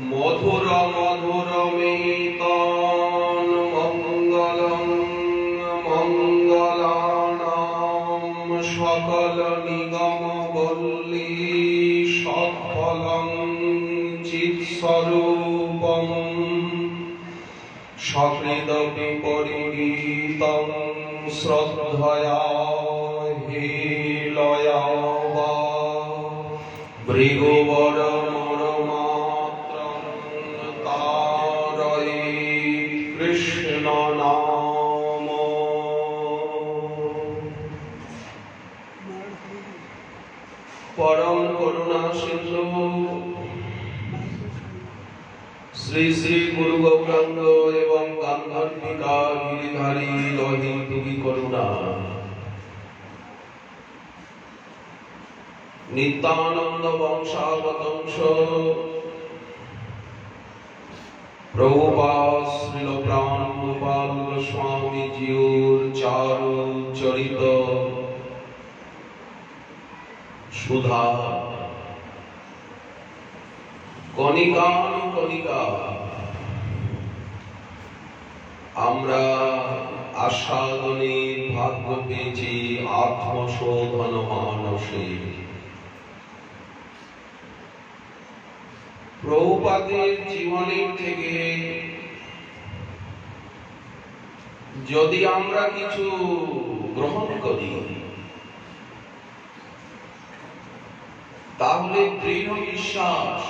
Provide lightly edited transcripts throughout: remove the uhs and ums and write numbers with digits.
মধুর মধুর মেতন মঙ্গলং মঙ্গলানাম সকল নিগম বল্লী সৎফলং চিৎস্বরূপং সহৃদপি পরিগীতং শ্রদ্ধয়া হেলয়া বা ভৃগুবর কৃষ্ণ নাম। পরম করুণা সিন্ধু শ্রী শ্রী গুরু গৌরাঙ্গ এবং গান্ধার্বিকা গিরিধারী লহিত তুমি করুণা। নিত্যানন্দ বংশাবতংশ প্রভুপাদ শ্রীল প্রাণগোপাল স্বামীজির চারু চরিত সুধা কণিকা আমরা আস্বাদনের ভাগ্য পেয়েছি আত্মশোধন মানসে। প্রভুপাদের জীবনের থেকে যদি আমরা কিছু গ্রহণ করি তাহলে দৃঢ় বিশ্বাস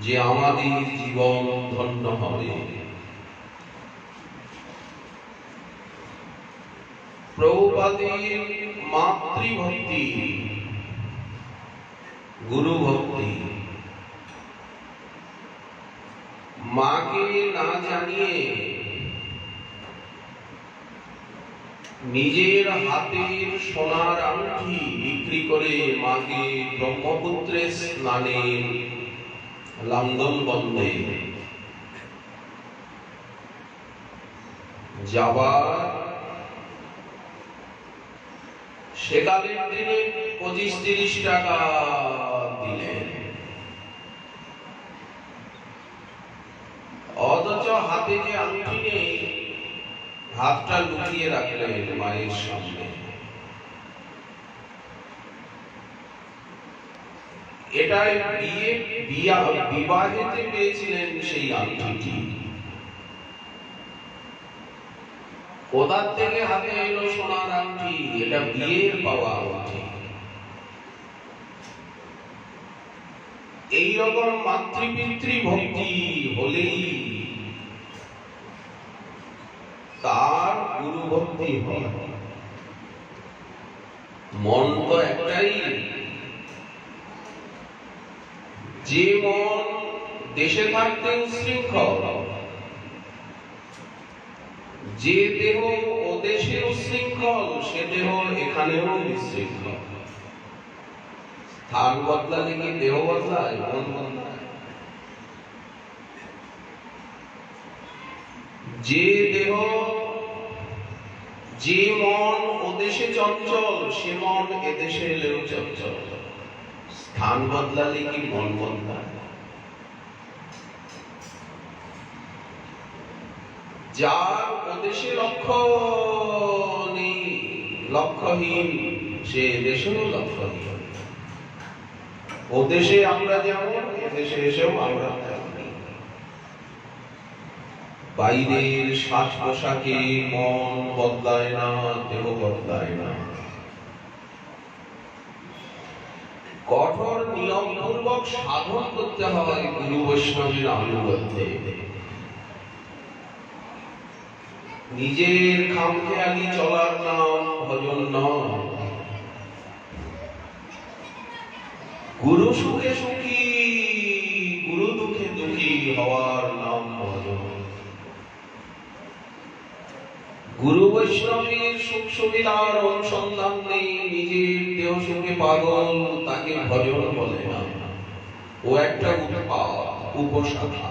যে আমাদের জীবন ধন্য হবে। প্রভুপাদের মাতৃভক্তি গুরু ভক্তি, মাকে না জানিয়ে নিজের হাতের সোনার আংটি বিক্রি করে মাকে ব্রহ্মপুত্রের স্নানের লাঙ্গল বন্ধে যাবার সেকালের দিনে 25-30 টাকা দিলেন, অথচ হাতে যে আংটি নেই হাতটা লুকিয়ে রাখলেন মায়ের সামনে। এটাই বিবাহেতে পেয়েছিলেন সেই আংটিটি। কোথার থেকে হাতে এলো সোনার আংটি? এটা বিয়ের পাওয়া আংটি। এইরকম মাতৃপিতৃ ভক্তি হলেই তার গুরু ভক্তি হয়। মন তো একটাই, যে মন দেশে থাকতে উচ্ছৃঙ্খল, যে দেহ ও দেশে উচ্ছৃঙ্খল সে দেহ এখানেও বিশৃঙ্খল। স্থান বদলালে কি দেহ বদলায়? মন বদলায়। যে দেহ যে মন ও দেশে চঞ্চল সে মন এদেশে এলেও চঞ্চল। স্থান বদলালে কি মন বদলায়? যার ওদেশে লক্ষ্য নেই, লক্ষ্যহীন, সে দেশেও লক্ষ্যহীন। ওদেশে আমরা যেমন এদেশে এসেও আমরা তেমনি। বাইরের সাজ পোশাকে মন বদলায় না, দেহ বদলায় না। কঠোর নিয়মপূর্বক সাধন করতে হয় গুরু বৈষ্ণবের আনুগত্যে। নিজের খামখেয়ালি চলার নাম ভজন নয়। গুরু সুখে সুখী, গুরু দুঃখে দুঃখী হওয়ার নাম ভজন। গুরু বৈষ্ণবের সুখ সুবিধার অনুসন্ধান নেই, নিজের দেহ সুখে পাগল, তাকে ভজন বলে না। ও একটা উপশাখা।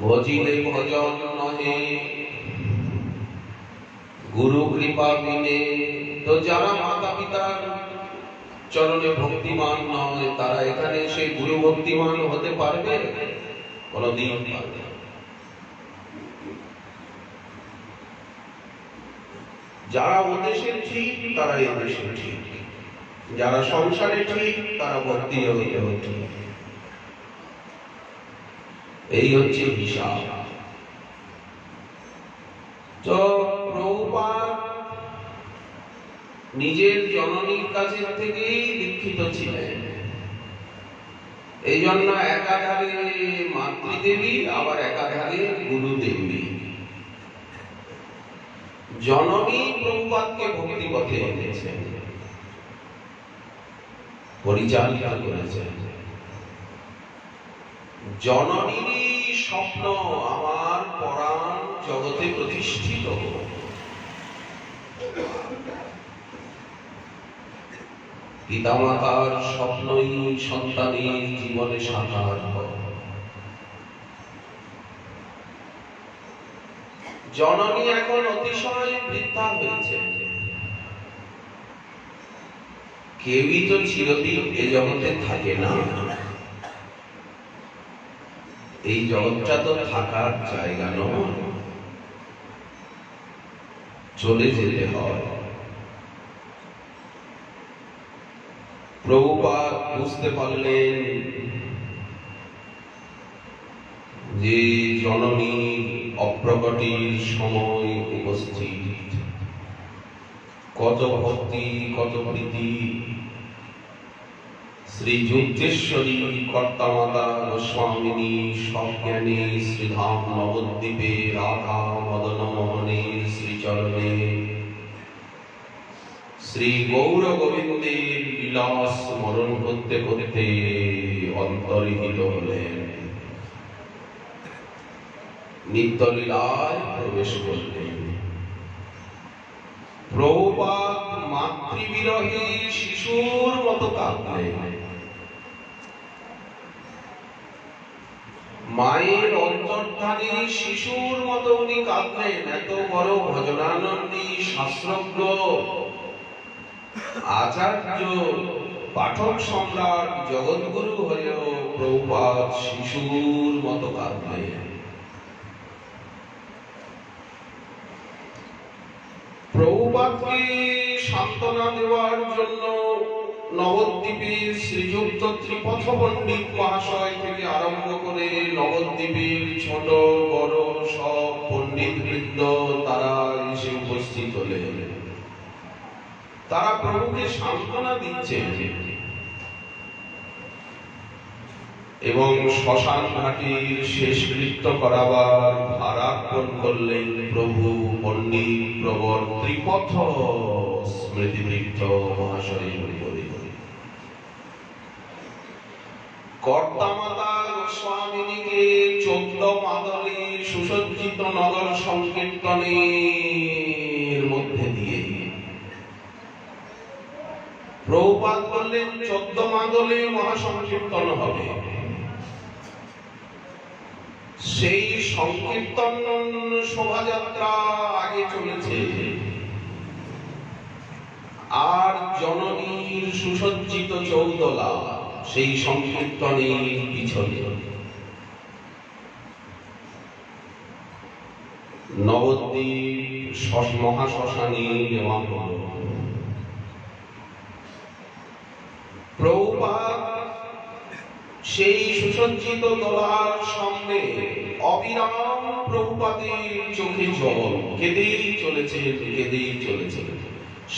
ভজিলে ভজন নহে গুরু কৃপা বিনে। তো যারা মাতা পিতার চরণে ভক্তিমান নয়, তারা এখানে এসে গুরু ভক্তিমান হতে পারবে? কোনদিন পারবে না। যারা ওদেশে ঠিক তারা এদেশে ঠিক, যারা সংসারে ঠিক তারা ভক্তি জগতেও ঠিক। এই হচ্ছে হিসাব। তো প্রভুপাদ নিজের জননীর কাছে থেকেই দীক্ষিত ছিলেন। এই জন্য একাধারে মাতৃদেবী আবার একাধারে গুরুদেবী। জননী প্রভুপাদকে ভক্তি পথে এনেছেন, পরিচালিত করেছেন। জননীরই স্বপ্ন আমার পরাণ জগতে প্রতিষ্ঠিত। পিতামাতার স্বপ্নই সন্তানের জীবনে সাকার হয়। জননী এখন অতিশয় বৃদ্ধা হয়েছে। কেউই তো চিরদিন এ জগতে থাকে না। এই জগৎটা তো থাকার জায়গা নয়, চলে যেতে হয়। প্রভুপাদ বুঝতে পারলেন যে জননীর অপ্রকটির সময় উপস্থিত। কত ভক্তি, কত প্রীতি। শ্রী যুক্তেশ্বরী কর্তামাতা গোস্বামিনী সজ্ঞানী শ্রীধাম নবদ্বীপে রাধা মদন মোহনের শ্রীচরণে শ্রী গৌর গোবিন্দের লীলা স্মরণ করতে করতে অন্তর্হিত হলেন, নিত্য লীলায় প্রবেশ করলেন। প্রভুপাদ মাতৃবিরহে শিশুর মতো কাঁদলেন। মায়ের অন্তর্ধানে শিশুর মতো উনি কাঁদলেন। এত বড় ভজনানন্দী শাস্ত্রজ্ঞ আচার্য পাঠক সম্রাট জগৎগুরু হয়েও প্রভুপাদ শিশুর মতো কাঁদলেন। প্রভুপাদকে সান্ত্বনা দেওয়ার জন্য নবদ্বীপের শ্রীযুক্ত ত্রিপথ পণ্ডিত মহাশয় থেকে আরম্ভ করে নবদ্বীপের ছোট বড় সব পণ্ডিত বৃন্দ তারা এসে উপস্থিত হলেন। তারা প্রভুকে সান্ত্বনা দিচ্ছে এবং শ্মশান ঘাটির শেষকৃত্য করাবার ভারার্পণ করলেন প্রভু পণ্ডিত প্রবর ত্রিপথ স্মৃতিবৃদ্ধ মহাশয়ের উপরে। কর্তামাতা গোস্বামিনীকে 14 মাদলে সুসজ্জিত নগর সংকীর্তনের মধ্যে দিয়ে প্রভুপাদ বললেন 14 মাদলে মহাসংকীর্তন হবে। সেই সংকীর্তন শোভাযাত্রা আগে চলেছে, আর জননীর সুসজ্জিত চৌদলা সেই সংকীর্তনের পিছনে। নবদ্বীপ মহাশ্মশানে নেওয়া হল। প্রভুপাদ সেই সুসজ্জিত দলার সামনে অবিরাম প্রভুপাদের চোখে জল, কেঁদেই চলেছে, কেঁদেই চলেছে।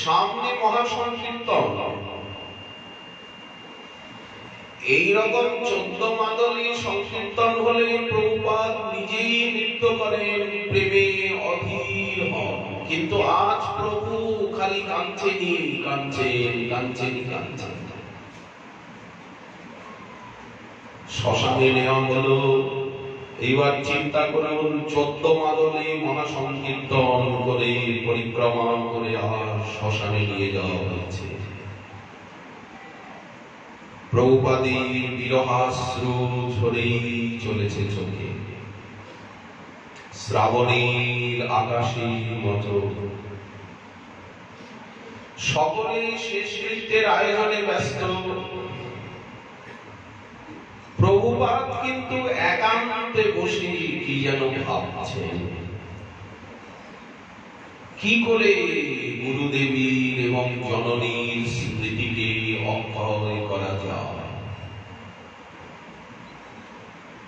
সামনে মহাসংকীর্তন। এইরকম 14 মাদলী সংকীর্তন হলে প্রভুপাদ নিজেই নৃত্য করেন, প্রেমে অধীর হন। কিন্তু আজ প্রভু খালি কাঁদছেনই, কাঁদছেন, কাঁদছেন, কাঁদছেন। শ্মশানে নেওয়া হলো। এইবার চিন্তা করুন, 14 মাদলে মহাসংকীর্তন করে পরিক্রমা করে আর শ্মশানে নিয়ে যাওয়া হয়েছে। প্রভুপাদের বিরহাশ্রু ঝরেই চলেছে চোখে, শ্রাবণের আকাশের মতো। সকলেই শেষকৃত্যের আয়োজনে ব্যস্ত। প্রভুপাদ কিন্তু একান্তে বসে কি যেন ভাবছেন, কি করে গুরুদেবীর এবং জননীর স্মৃতিকে অক্ষয় করা যায়।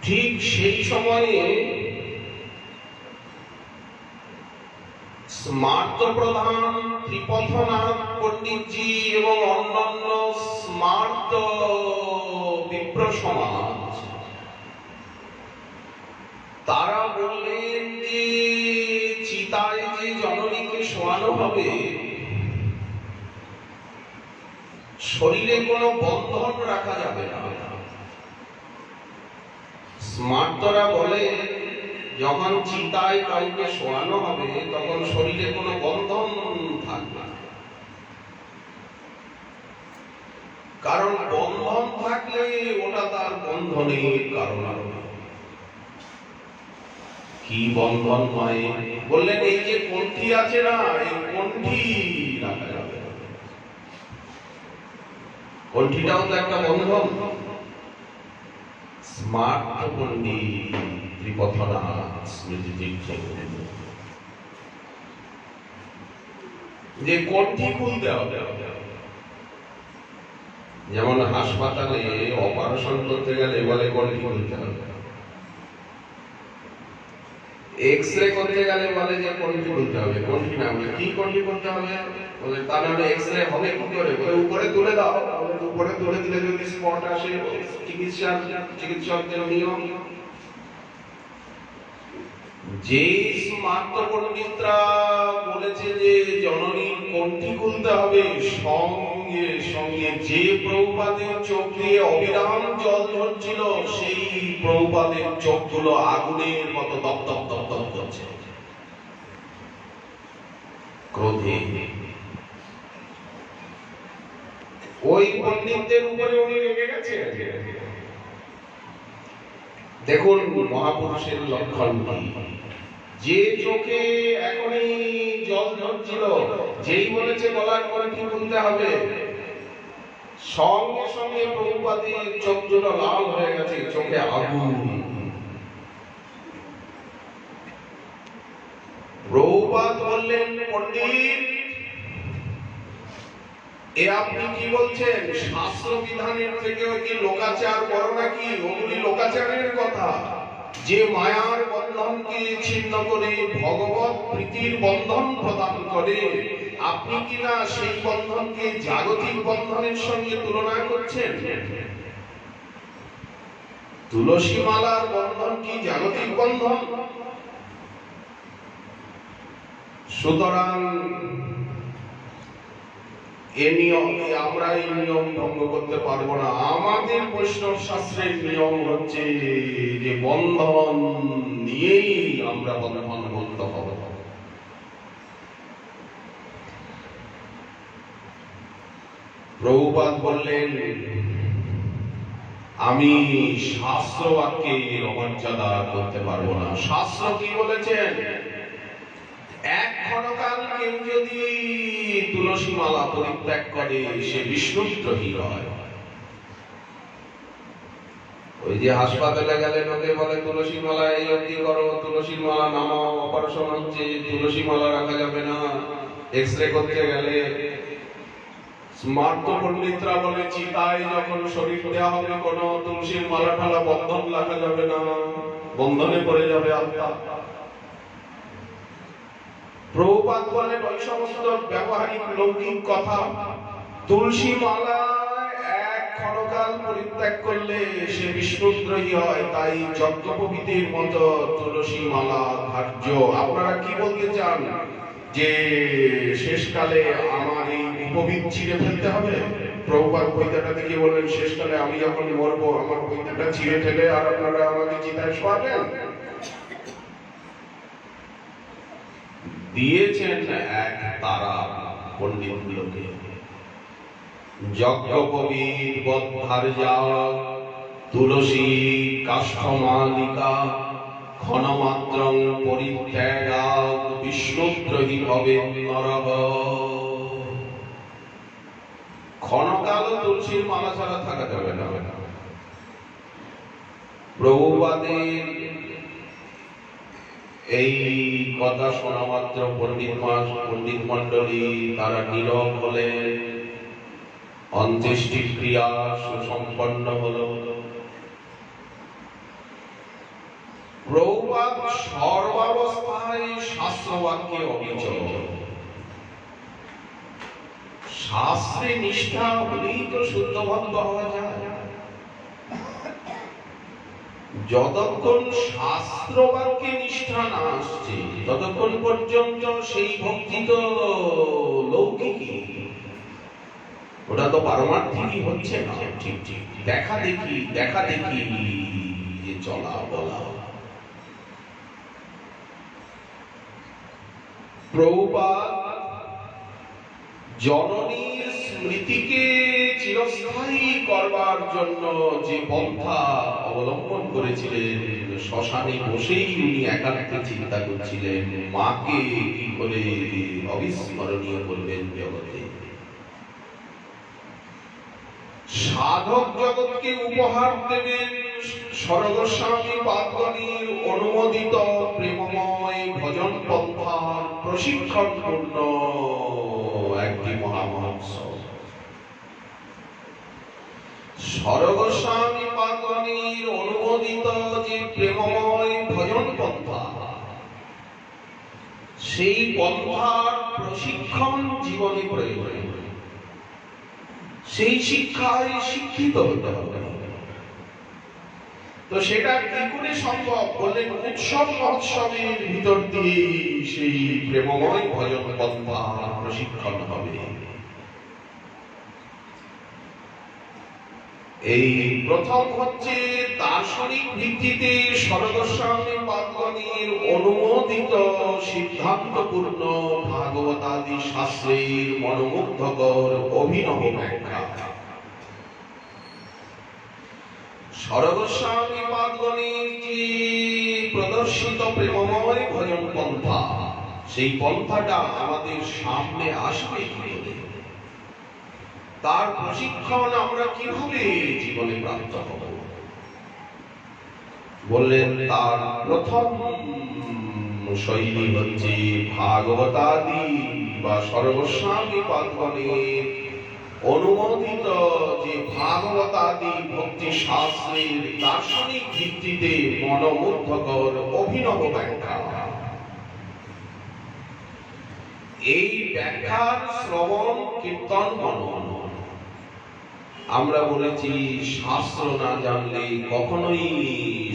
ঠিক সেই সময়ে স্মার্ত প্রধান ত্রিপথনাথ পণ্ডিতজি এবং অন্যান্য স্মার্ত বিপ্র সমাজ তারা বললেন যে চিতায় যে জননীকে শোয়ানো হবে, শরীরে কোনো বন্ধন রাখা যাবে না। স্মার্তরা বলে যখন চিতায় কাউকে শোয়ানো হবে তখন শরীরে কোনো বন্ধন থাকবে না, কারণ বন্ধন থাকলে ওটা তার বন্ধনের কারণ। কি বন্ধন নয়, বললেন এই যে কণ্ঠি আছে না, এই কণ্ঠি রাখা যাবে। কণ্ঠিটাও তো একটা বন্ধন। স্মার্ট পণ্ডিত ত্রিপথনাথ স্মৃতি তীর্থ যে কণ্ঠি খুলতে হবে, যেমন হাসপাতালে অপারেশন করতে গেলে বলে কণ্ঠি খুলতে হবে, এক্স-রে করতে গেলে বলে যে কণ্ঠি খুলতে হবে। কণ্ঠি না বলে কি কণ্ঠি করতে হবে, বলে তা নাহলে এক্স-রে হবে কি করে, বলে উপরে তুলে দাও। উপরে তুলে দিলে যদি স্পট আসে, চিকিৎসকদের নিয়ম। যে স্মার্ত পণ্ডিতরা বলেছে যে জননীর কণ্ঠি খুলতে হবে, সঙ্গে সঙ্গে যে প্রভুপাদের চোখ দিয়ে অবিরাম জল ঝরছিল, সেই প্রভুপাদের চোখগুলো আগুনের মতো দপদপ দপদপ করছে ক্রোধে। ওই পণ্ডিতদের উপরে উনি রেগে গেছে। দেখুন মহাপুরুষের লক্ষণ কি, যে চোখে এখনই জল ঝরছিল, যেই বলেছে গলার কণ্ঠি খুলতে হবে, সঙ্গে সঙ্গে প্রভুপাদের চোখ দুটো লাল হয়ে গেছে, চোখে আগুন। প্রভুপাদ বললেন, পণ্ডিত এ আপনি কি বলছেন? শাস্ত্র বিধানের থেকে কি লোকাচার বড় নাকি? ওগুলি লোকাচারের কথা। যে মায়ার বন্ধনকে ছিন্ন করে ভগবত প্রীতির বন্ধন প্রদান করে, আপনি কি না সেই বন্ধনকে জাগতিক বন্ধনের সঙ্গে তুলনা করছেন? তুলসী মালার বন্ধন কি জাগতিক বন্ধন? সুতরাং আমরা এই নিয়ম ভঙ্গ করতে পারবো না। আমাদের বৈষ্ণব শাস্ত্রের নিয়ম হচ্ছে যে বন্ধন নিয়েই আমরা বন্ধন মুক্ত হব। প্রভুপাদ বললেন, আমি শাস্ত্র বাক্যে অমর্যাদা করতে পারবো না। শাস্ত্র কি বলেছেন? এক ক্ষণকাল কেউ যদি তুলসী মালা পরিত্যাগ করে সে বিষ্ণুদ্রোহী হয়। ওই যে হাসপাতালে গেলে লোকে বলে তুলসী মালা এই অবধি করো, তুলসী মালা নামাও, অপারেশন হচ্ছে, তুলসী মালা রাখা যাবে না। এক্স-রে করতে গেলে স্মার্ত পণ্ডিতরা বলে চিতায় যখন শরীর দেওয়া হবে কোনো তুলসীর মালা ঠালা বন্ধন রাখা যাবে না, বন্ধনে পড়ে যাবে আত্মা। প্রভুপাদ বলেন ওই সমস্ত ব্যবহারিক লৌকিক কথা। তুলসী মালা এক ক্ষণকাল পরিত্যাগ করলে সে বিষ্ণুদ্রোহী হয়, তাই যজ্ঞোপবীতের মতো তুলসী মালা ধার্য। আপনারা কি বলতে চান যে শেষকালে আমার এই উপবীত ছিঁড়ে ফেলতে হবে? প্রভুপাদ পৈতাটা থেকে বললেন শেষকালে আমি যখন মরবো আমার পৈতাটা ছিঁড়ে ফেলে আর আপনারা আমাকে চিতায় শোয়াবেন? দিয়েছেন এক তারা পণ্ডিতগুলোকে। যজ্ঞোপবীত বদ্ধার্যা তুলসী কাষ্ঠমালিকা ক্ষণমাত্রং পরিত্যাগাৎ বিষ্ণুদ্রোহী ভবেৎ নরঃ। তুলসীর মালা ছাড়া থাকা যাবে না। প্রভুপাদের এই কথা শোনা মাত্র পণ্ডিত মণ্ডলী তারা নীরব হলেন। অন্ত্যেষ্টি ক্রিয়া সুসম্পন্ন হলো। প্রভুপাদ সর্বাবস্থায় শাস্ত্রবাক্যে অবিচল। শাস্ত্রে নিষ্ঠা হলেই তো শুদ্ধ ভক্ত হওয়া যায়। যতক্ষণ শাস্ত্রবাক্যে নিষ্ঠা না আসছে ততক্ষণ পর্যন্ত সেই ভক্তি তো লৌকিকই, ওটা তো পারমার্থিকই হচ্ছে না। ঠিক ঠিক দেখা দেখি যে চলা বলা। প্রভুপাদ জননীর স্মৃতিকে চিরস্থায়ী করবার জন্য যে পন্থা অবলম্বন করেছিলেন, শ্মশানে বসেই উনি একান্তে চিন্তা করছিলেন মাকে কি করে অবিস্মরণীয় করবেন জগতে। সাধক জগৎকে উপহার দেবেন স্বর্গস্বামী পাদগণের অনুমোদিত প্রেমময় ভজন পন্থার প্রশিক্ষণপূর্ণ একটি মহামহোৎসব। স্বর্গস্বামী পাদগণের অনুমোদিত যে প্রেমময় ভজন পন্থা, সেই পন্থার প্রশিক্ষণ জীবনে প্রয়োজন। সেই শিক্ষায় শিক্ষিত হতে হবে। তো সেটা কি করে সম্ভব বললেন, উৎসব মহোৎসবের ভিতর দিয়ে সেই প্রেমময় ভজন পন্থা প্রশিক্ষণ হবে। এই প্রথম হচ্ছে দার্শনিক ভিত্তিতে স্বর্গস্বামী পাদগণের অনুমোদিত সিদ্ধান্তপূর্ণ ভাগবতাদি শাস্ত্রের মনোমুগ্ধকর অভিনব ব্যাখ্যা। স্বর্গস্বামী পাদগণের যে প্রদর্শিত প্রেমময় ভজন পন্থা, সেই পন্থাটা আমাদের সামনে আসবে কি করে, তার প্রশিক্ষণ আমরা কিভাবে জীবনে প্রাপ্ত হব বললেন। তার প্রথম শৈলী হচ্ছে ভাগবতাদি বা স্বর্গস্বামী পাদগণের অনুমোদিত যে ভাগবতাদি ভক্তি শাস্ত্রের দার্শনিক ভিত্তিতে মনোমুগ্ধকর অভিনব ব্যাখ্যা। এই ব্যাখ্যার শ্রবণ কীর্তন মনন। আমরা বলেছি শাস্ত্র না জানলে কখনোই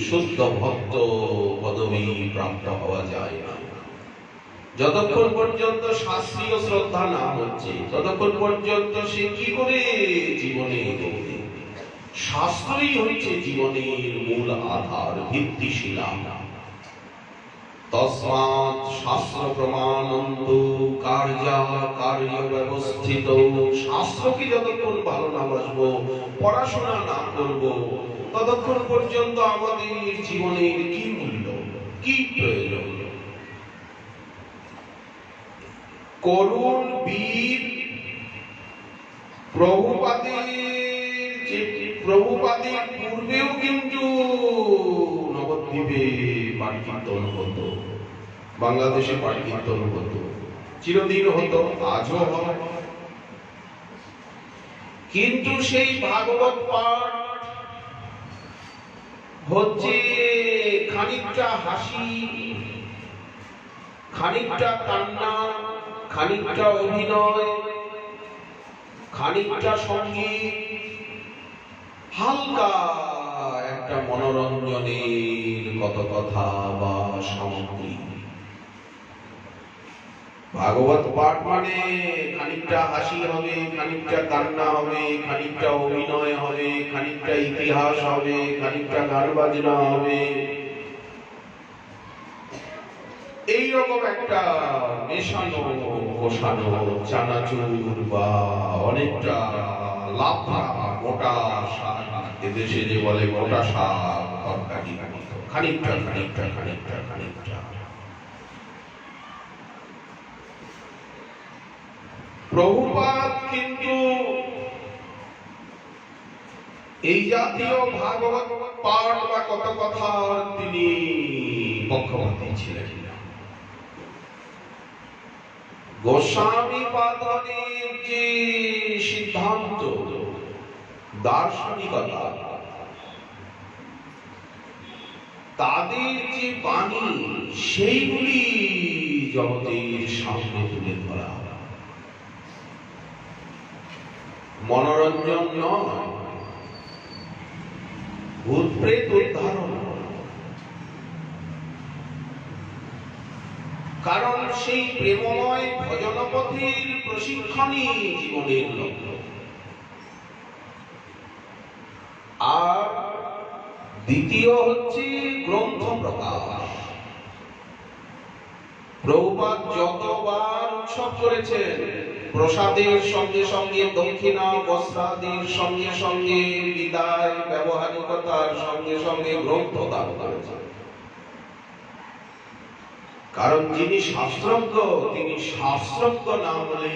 শুদ্ধ ভক্ত পদবী প্রাপ্ত হওয়া যায় না। যতক্ষণ পর্যন্ত শাস্ত্রীয় শ্রদ্ধা না হচ্ছে ততক্ষণ পর্যন্ত সে কি করে জীবনে এগোবে। শাস্ত্রই হচ্ছে জীবনের মূল আধার, ভিত্তিশিলা। তস্মাৎ শাস্ত্র প্রমাণন্তু কার্যা কার্য ব্যবস্থিত। শাস্ত্রকে যতক্ষণ ভালো না বাসবো, পড়াশোনা না করব, ততক্ষণ পর্যন্ত আমাদের জীবনের কি মূল্য, কি প্রয়োজন। করুণ বীর প্রভুপাদের পূর্বেও কিন্তু নবদ্বীপে পাঠ কীর্তন হতো, বাংলাদেশে পাঠ কীর্তন হতো, চিরদিন হতো, আজও হয়। কিন্তু সেই ভাগবত পাঠ হচ্ছে খানিকটা হাসি, খানিকটা কান্না, খানিকটা অভিনয়, খানিকটা সঙ্গীত, হালকা একটা মনোরঞ্জনের কত কথা বা সামগ্রী। ভাগবত পাঠ মানে খানিকটা হাসি হবে, খানিকটা কান্না হবে, খানিকটা অভিনয় হবে, খানিকটা ইতিহাস হবে, খানিকটা গান বাজনা হবে। এইরকম একটা মেশানো কষানো চানাচুর বা অনেকটা লাফা মোটা শাক, এদেশে যে বলে মোটা শাক তরকারি, খানিকটা খানিকটা খানিকটা খানিকটা। প্রভুপাদ কিন্তু এই জাতীয় ভাগবত পাঠ বা কত কথার তিনি পক্ষপাতী ছিলেন। গোস্বামী পাদনের যে সিদ্ধান্ত, দার্শনিকতা, তাদের যে বাণী, সেইগুলি জগতের সামনে তুলে ধরা, মনোরঞ্জন নয়, ভূত প্রেত উদ্ধারণ। কারণ সেই প্রেমময় ভজনপথের প্রশিক্ষণই জীবনের লক্ষ্য। আর দ্বিতীয় হচ্ছে গ্রন্থ প্রকাশ। প্রভুপাদ যতবার উৎসব করেছেন, প্রসাদের সঙ্গে সঙ্গে দক্ষিণা, বস্ত্রাদির সঙ্গে সঙ্গে বিদায়, ব্যবহারিকতার সঙ্গে সঙ্গে গ্রন্থ দান করেছেন। কারণ যিনি শাস্ত্রজ্ঞ, তিনি শাস্ত্রজ্ঞ না হলে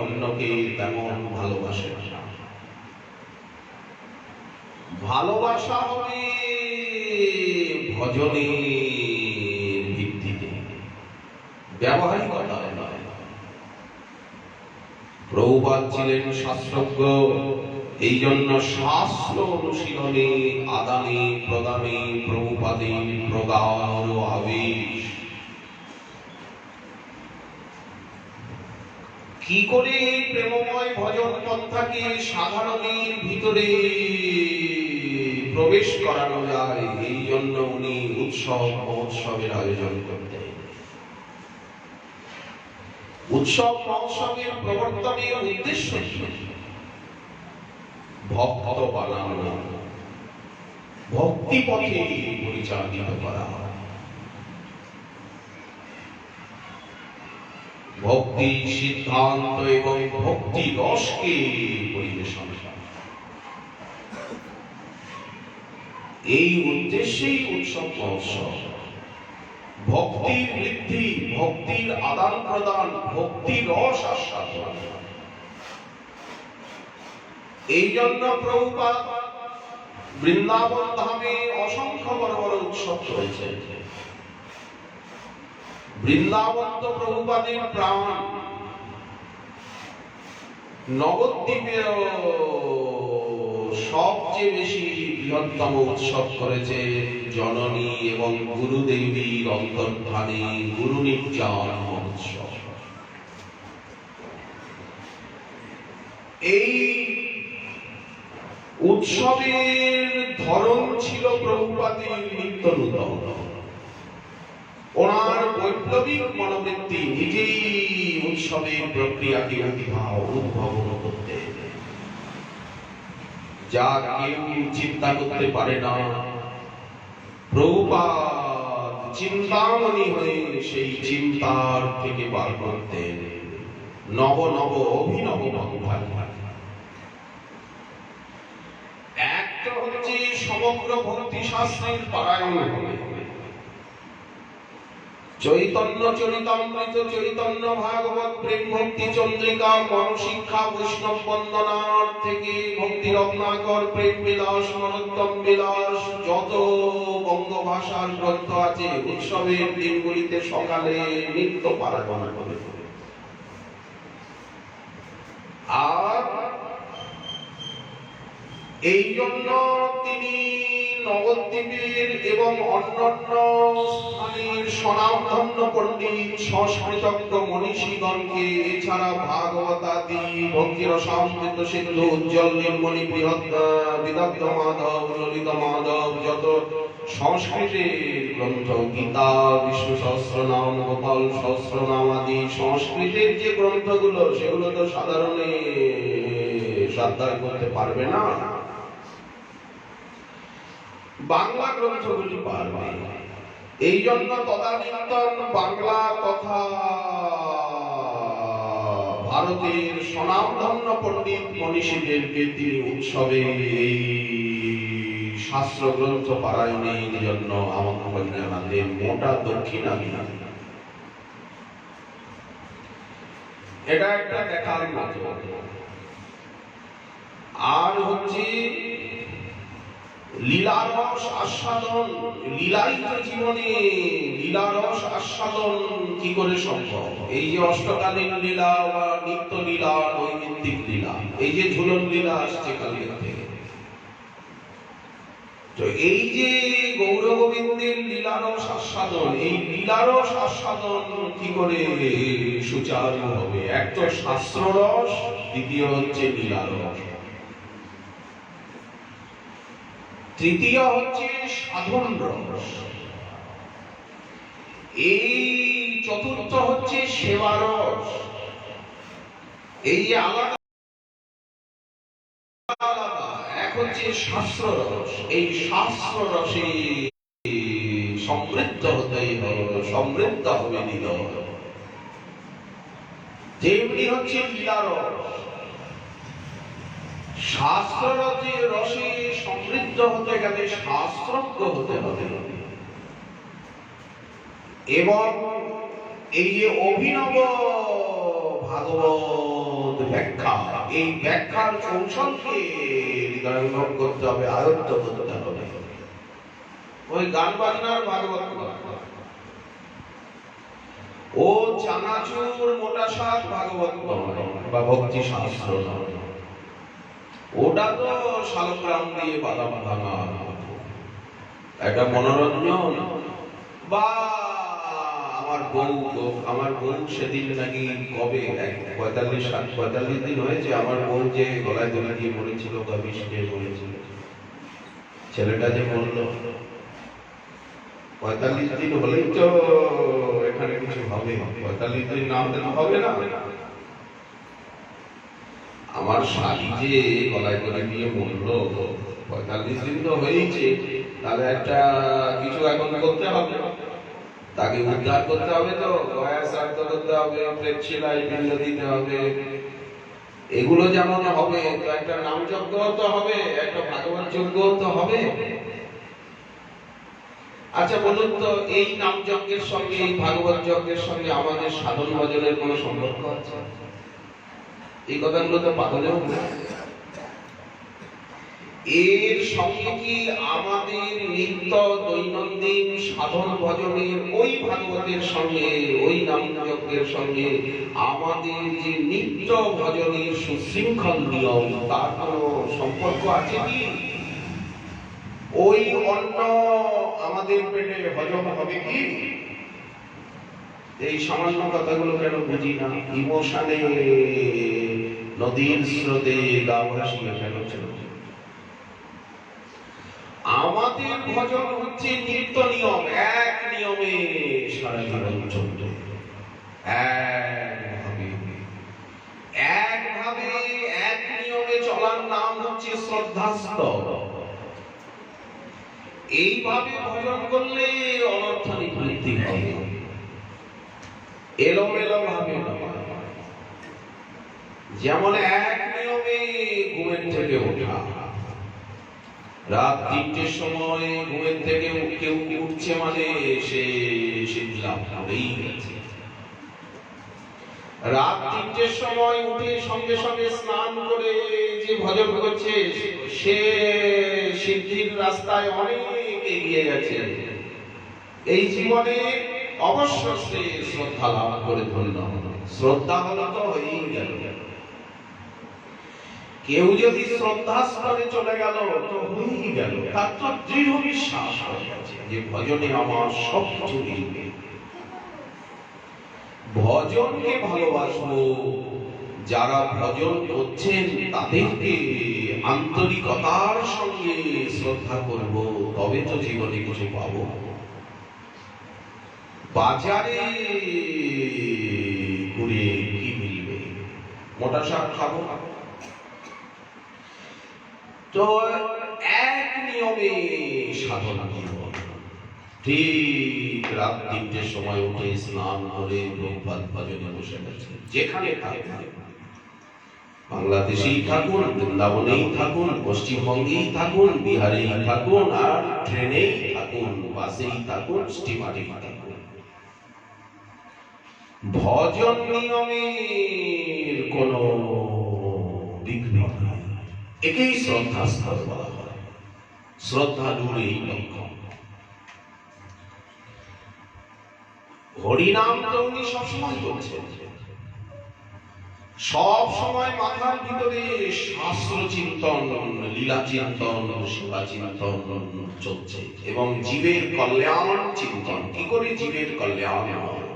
অন্যকে তেমন ভালোবাসেন না। ভালোবাসা হবে ভজনের ভিত্তিতে, ব্যবহারিকতা নয়। প্রভুপাদ ছিলেন শাস্ত্রজ্ঞ, এই জন্য শাস্ত্র অনুশীলনে, আদানে প্রদানে প্রভুপাদের প্রগাঢ় আবেশ। কি করে প্রেমময় ভজন পন্থাকে সাধারণের ভিতরে প্রবেশ করানো যায়, এই জন্য উনি উৎসব মহোৎসবের আয়োজন করতেন। উৎসব মহোৎসবের প্রবর্তনের উদ্দেশ্য ভক্ত বানানো, ভক্তি পথে পরিচালিত করা, ভক্তি সিদ্ধান্ত এবং ভক্তি রসকে পরিবেশন। এই উদ্দেশ্যেই উৎসব মহোৎসব। ভক্তির বৃদ্ধি, ভক্তির আদান প্রদান, ভক্তি রস আস্বাদন। এই জন্য প্রভুপাদ বৃন্দাবন ধামে অসংখ্য বড় বড় উৎসব করেছেন। বৃন্দাবন তো প্রভুপাদের প্রাণ। নবদ্বীপে সবচেয়ে বেশি বৃহত্তম উৎসব করেছে জননী এবং গুরুদেবীর অন্তর্ধানে গুরু নির্যান উৎসব। এই উৎসবের ধরন ছিল প্রভুপাদের নিত্য নূতন। ওনার বৈপ্লবিক মনোবৃত্তি নিজেই উৎসবের প্রক্রিয়াকে উদ্ভাবন করতে, যা কেউ চিন্তা করতে পারে না। প্রভুপাদ চিন্তামণি হয়ে সেই চিন্তার থেকে বার করতেন নব নব অভিনব পন্থা। একটা হচ্ছে সমগ্র ভক্তি শাস্ত্রের পারায়ণ হবে। চৈতন্য চরিতামৃত, চৈতন্য ভাগবত, প্রেম ভক্তি চন্দ্রিকা, মনশিক্ষা, বৈষ্ণব বন্দনার থেকে ভক্তি রত্নাকর, প্রেম বিলাস, নরোত্তম বিলাস, যত বঙ্গ ভাষার গ্রন্থ আছে উৎসবের দিনগুলিতে সকালে নিত্য পারায়ণ করে। আর এই জন্য তিনি নবদ্বীপের এবং অন্যান্য স্থানের স্বনামধন্য পণ্ডিত, সংস্কৃতজ্ঞ মনীষীগণকে, এছাড়া ভাগবতাদি, ভক্তি রসামৃত সিন্ধু, উজ্জ্বল নির্মণি, বিদগ্ধ মাধব, ললিত মাধব, যত সংস্কৃতের গ্রন্থ, গীতা, বিষ্ণু সহস্রনাম, গোপাল সহস্রনাম আদি সংস্কৃতের যে গ্রন্থগুলো, সেগুলো তো সাধারণে শ্রদ্ধা করতে পারবে না। বাংলা গ্রন্থগুলি পারবে। এই জন্য তদানীন্তন বাংলা তথা ভারতের স্বনামধন্য পণ্ডিত মনীষীদেরকে তিনি উৎসবে এই শাস্ত্র গ্রন্থ পারায়ণের জন্য আমন্ত্রণ জানাতেন। মোটা দক্ষিণা দিতেন। এটা একটা দেখার মতো। আর হচ্ছে লীলারস আস্বাদন, লীলাই তো জীবনে, লীলারস আস্বাদন কি করে সম্ভব? এই যে অষ্টকালীন লীলা বা নিত্য লীলা, নৈমিত্তিক লীলা, এই যে ঝুলন লীলা আসছে কালকে থেকে, তো এই যে গৌর গোবিন্দের লীলারস আস্বাদন, এই লীলারস আস্বাদন কি করে সুচারু হবে? এক তো শাস্ত্র রস, দ্বিতীয় হচ্ছে লীলারস, তৃতীয় হচ্ছে সাধন রস, এই চতুর্থ হচ্ছে সেবা রস। এই যে আলাদা আলাদা, এক হচ্ছে শাস্ত্র রস, এই শাস্ত্র রসে সমৃদ্ধ হতেই হবে, সমৃদ্ধ হবে হৃদয়। যেমনি হচ্ছে লীলারস, শাস্ত্র রসে সমৃদ্ধ হতে গেলে শাস্ত্রজ্ঞ হতে হবে, এবং এই যে অভিনব ভাগবত ব্যাখ্যা, এই ব্যাখ্যার কৌশলকে হৃদয়ঙ্গম করতে হবে, আয়ত্ত করতে হবে। ওই গান বাজনার ভাগবত ও চানাচুর মোটা শাক ভাগবত বা ভক্তি শাস্ত্র, ওটা তো শালগ্রাম দিয়ে বাদাম ভাঙা একটা মনোরঞ্জন। বা আমার বউ সেদিন নাকি কবে 45 দিন হয়েছে, আমার বউ যে গলায় দড়ি দিয়ে মরেছিল, গভীর দিয়ে মরেছিল, ছেলেটা যে মরলো, 45 দিন হলেই তো এখানে কিছু হবে, 45 দিন না হলে হবে না। আমার শালি যে গলায় দড়ি দিয়ে মরলো, 45 দিন তো হয়েছে, তাহলে একটা কিছু এখন করতে হবে, তাকে উদ্ধার করতে হবে, তো গয়া শ্রাদ্ধ করতে হবে, প্রেতশিলায় পিণ্ড দিতে হবে, এগুলো যেমন হবে, তো একটা নাম যজ্ঞ তো হবে, একটা ভাগবত যজ্ঞ তো হবে। আচ্ছা বলুন তো, এই নাম যজ্ঞের সঙ্গে, এই ভাগবত যজ্ঞের সঙ্গে আমাদের সাধন ভজনের কোন সম্পর্ক আছে? এই কথাগুলো তো পাগলেও এর সঙ্গে কি আমাদের নিত্য দৈনন্দিন সাধন ভজনের ওই ভাগবতের সঙ্গে, ওই নাম যজ্ঞের সঙ্গে আমাদের যে নিত্য ভজনের সুশৃঙ্খল নিয়ম, তার কোনো সম্পর্ক আছে কি? ওই অন্ন আমাদের পেটে হজম হবে কি? এই সামান্য কথাগুলো কেন বুঝি না? ইমোশনে নদীর স্রোতে গা ভাসিয়ে কেন চলছে? আমাদের ভজন হচ্ছে নিত্য নিয়ম, এক নিয়মে সারা জীবন চলবে, একভাবে এক নিয়মে চলার নাম হচ্ছে শ্রদ্ধাস্ত। এইভাবে ভজন করলে অনর্থ নিবৃত্তি হবে, এলোমেলো ভাবে নয়। যেমন এক নিয়মে ঘুমের থেকে ওঠা, রাত 3টের সময় ঘুমের থেকে কেউ উঠছে মানে সে লাভ হবেই গেছে। রাত 3টের সময় উঠে সঙ্গে সঙ্গে স্নান করে যে ভজন করছে, সে সিদ্ধির রাস্তায় অনেক এগিয়ে গেছে। এই জীবনে অবশ্য সে শ্রদ্ধা লাভ করে ধন্য, শ্রদ্ধা হলো তো হয়েই গেল। কেউ যদি শ্রদ্ধা স্তরে চলে গেল তো হয়েই গেল, তার তো দৃঢ় বিশ্বাস হয়ে গেছে যে ভজনে আমার সব কিছু মিলবে। ভজনকে ভালোবাসবো, যারা ভজন করছেন তাদেরকে আন্তরিকতার সঙ্গে শ্রদ্ধা করব, তবে তো জীবনে কিছু পাবো। বাজারে ঘুরে কি মিলবে? মোটা শাক খাবো। তো এক নিয়মে সাধনা জীবন, ঠিক রাত 3টের সময় উঠে স্নান করে ভোগবাদ ভজনে বসে গেছে। যেখানে থাকুন, বাংলাদেশেই থাকুন, বৃন্দাবনেই থাকুন, পশ্চিমবঙ্গেই থাকুন, বিহারেই থাকুন, আর ট্রেনেই থাকুন, বাসেই থাকুন, স্টিমারেই থাকুন, ভজন নিয়মের কোন বিঘ্ন নেই। একেই শ্রদ্ধাস্তর বলা হয়। শ্রদ্ধালুর এই লক্ষণ। হরিনাম তো উনি সবসময় করছেন, সব সময় মাথার ভিতরে শাস্ত্র চিন্তন, লীলা চিন্তন, সেবা চিন্তন চলছে এবং জীবের কল্যাণ চিন্তন। কি করে জীবের কল্যাণ হয়,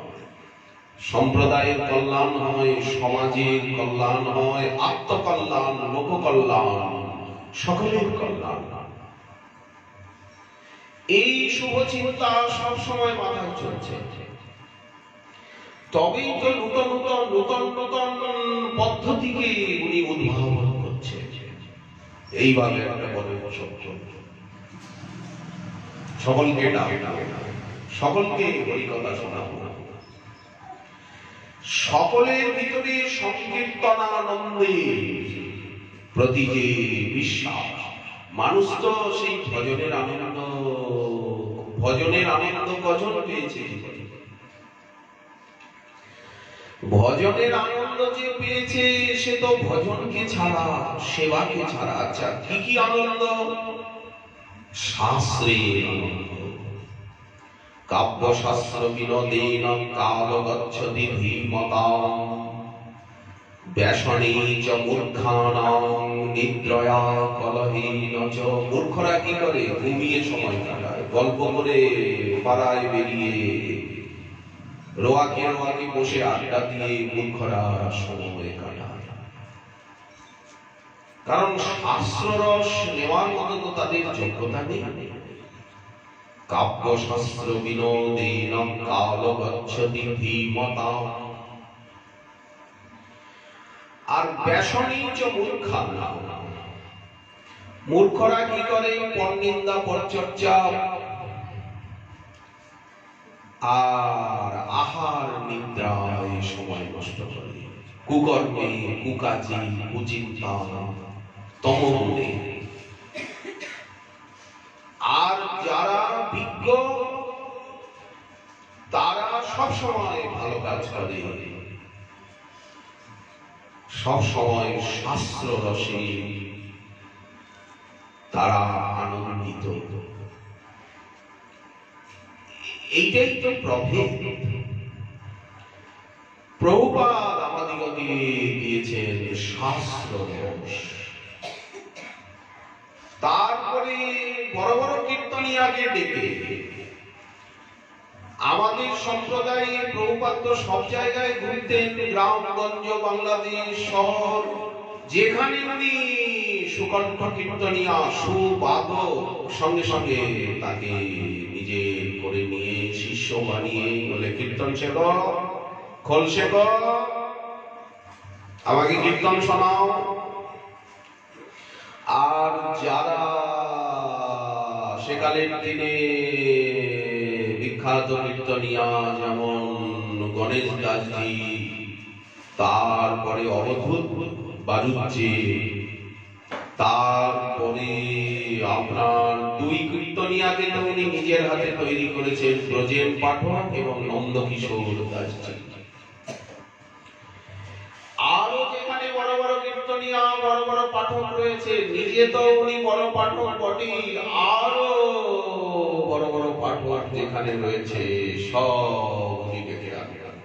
সম্প্রদায়ের কল্যাণ হয়, সমাজের কল্যাণ হয়, আত্মকল্যাণ, লোক কল্যাণ, সকলের কল্যাণ, এই শুভ চিন্তা সব সময় মাথায় চলছে। তবেই তো নূতন নূতন নূতন নূতন পদ্ধতিকে উনি উদ্ভাবন করছে। এইভাবে একটা বলে সকলকে সকলকে হরিকথা শোনাবো, সকলের ভিতরে সংকীর্তনানন্দে প্রতি যে বিশ্বাস। মানুষ তো সেই ভজনের আনন্দ কজন পেয়েছে? ভজনের আনন্দ যে পেয়েছে সে তো ভজনকে ছাড়া, সেবাকে ছাড়া। আচ্ছা, কি কি আনন্দ? শাস্ত্রের আনন্দ। কাব্য শাস্ত্র বিনোদেন কাল গচ্ছতি ধীমতাম ব্যাসনে চ মূর্খানাং নিদ্রয়া কলহেন চ। মূর্খরা কি করে? ঘুমিয়ে সময় কাটায়, গল্প করে, পাড়ায় বেরিয়ে রোয়াকে রোয়াকে বসে আড্ডা দিয়ে মূর্খরা সময় কাটায়। কারণ শাস্ত্র রস নেওয়ার মতো তো তাদের যোগ্যতা নেই। কাব্য শাস্ত্র বিনোদেন কাল গচ্ছতি ধীমতাম। আর ব্যাসনে চ মূর্খানাং, মূর্খরা কি করে? পরনিন্দা, পরচর্চা আর আহার নিদ্রায় সময় নষ্ট করে, কুকর্মে, কুকাজে, কুচিন্তা, তমগুণে। আর যারা বিজ্ঞ তারা সব সময় ভালো কাজ করে, সব সময় শাস্ত্র রসে তারা আনন্দিত। এইটাই তো প্রভেদ। প্রভুপাদ আমাদিগকে দিয়েছেন শাস্ত্র রস। তারপরে বড় বড় কীর্তনিয়াকে ডেকে আমাদের সম্প্রদায়ে প্রভুপাদ তো সব জায়গায় ঘুরতেন, গ্রামগঞ্জ, বাংলাদেশ, শহর, যেখানে উনি সুকণ্ঠ কীর্তনিয়া, সুবাদক, সঙ্গে সঙ্গে তাকে নিজে করে নিয়ে শিষ্য বানিয়ে বলে, কীর্তন শেখো, খোল শেখো, আমাকে কীর্তন শোনাও। আর যারা সেকালের দিনে বিখ্যাত কীর্তনিয়া যেমন গণেশ দাসজি, তারপরে অবধূত বারুজ্জে, তারপরে আপনার দুই কীর্তনিয়াকে তো উনি নিজের হাতে তৈরি করেছেন, ব্রজেন পাঠক এবং নন্দকিশোর দাসজি। আরো যেখানে বড় বড় কীর্তনিয়া, বড় বড় পাঠক রয়েছে, নিজে তো উনি বড় পাঠক বটেই, আরো বড় বড় পাঠক যেখানে রয়েছে সব উনি ডেকে আনবেন।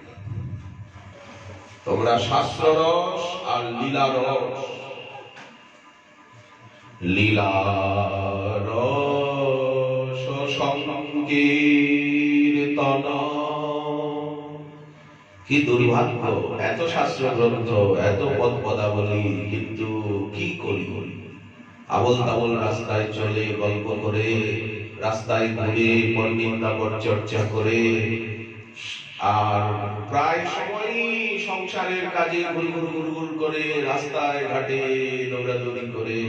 তোমরা শাস্ত্র রস আর লীলা রস, লীলা রস সংকীর্তন। কি দুর্ভাগ্য, এত শাস্ত্র গ্রন্থ, এত পদ পদাবলী, কিন্তু কি করি? আবল তাবল রাস্তায় চলে, গল্প করে, রাস্তায় ঘুরে, পরনিন্দা, পরচর্চা করে, আর প্রায় সময়ই সংসারের কাজে ঘুরঘুর করে, রাস্তায় ঘাটে দৌড়াদৌড়ি করে।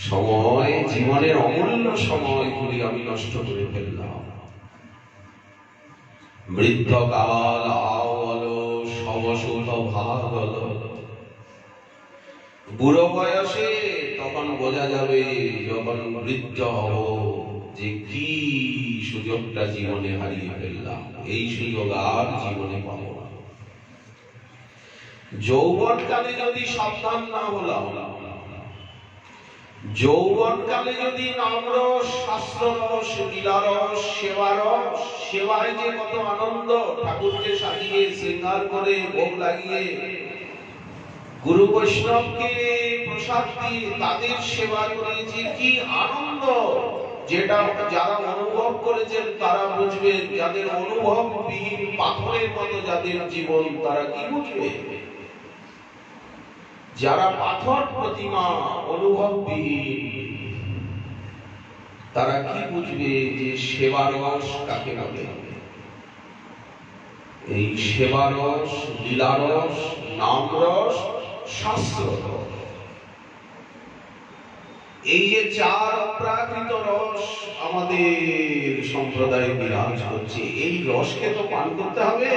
সময়, জীবনের অমূল্য সময়গুলি আমি নষ্ট করে ফেললাম। বৃদ্ধকাল আওয়াল সবসুত ভাগল। বুড়ো বয়সে তখন বোঝা যাবে, যখন বৃদ্ধ হব, যে কি সুযোগটা জীবনে হারিয়ে ফেললাম, এই সুযোগ আর জীবনে পাবো না। যৌবনকালে যদি সাবধান না হলাম, যৌবনকালে যদি নামরস, শাস্ত্ররস, লীলারস, সেবারস, সেবায় যে কত আনন্দ, ঠাকুরকে সাজিয়ে শৃঙ্গার করে ভোগ লাগিয়ে গুরু বৈষ্ণবকে প্রসাদ দিয়ে তাদের সেবা করেছি, কি আনন্দ, যেটা যারা অনুভব করেছেন তারা বুঝবেন। যাদের অনুভববিহীন পাথরের মতো যাদের জীবন, তারা কি বুঝবে? যারা পাথর প্রতিমা, অনুভববিহীন, তারা কি বুঝবে যে সেবারস কাকে বলে? এই সেবারস, লীলারস, নামরস, শাস্ত্র, এই যে চার অপ্রাকৃত রস আমাদের সম্প্রদায়ে বিরাজ করছে, এই রসকে তো পান করতে হবে।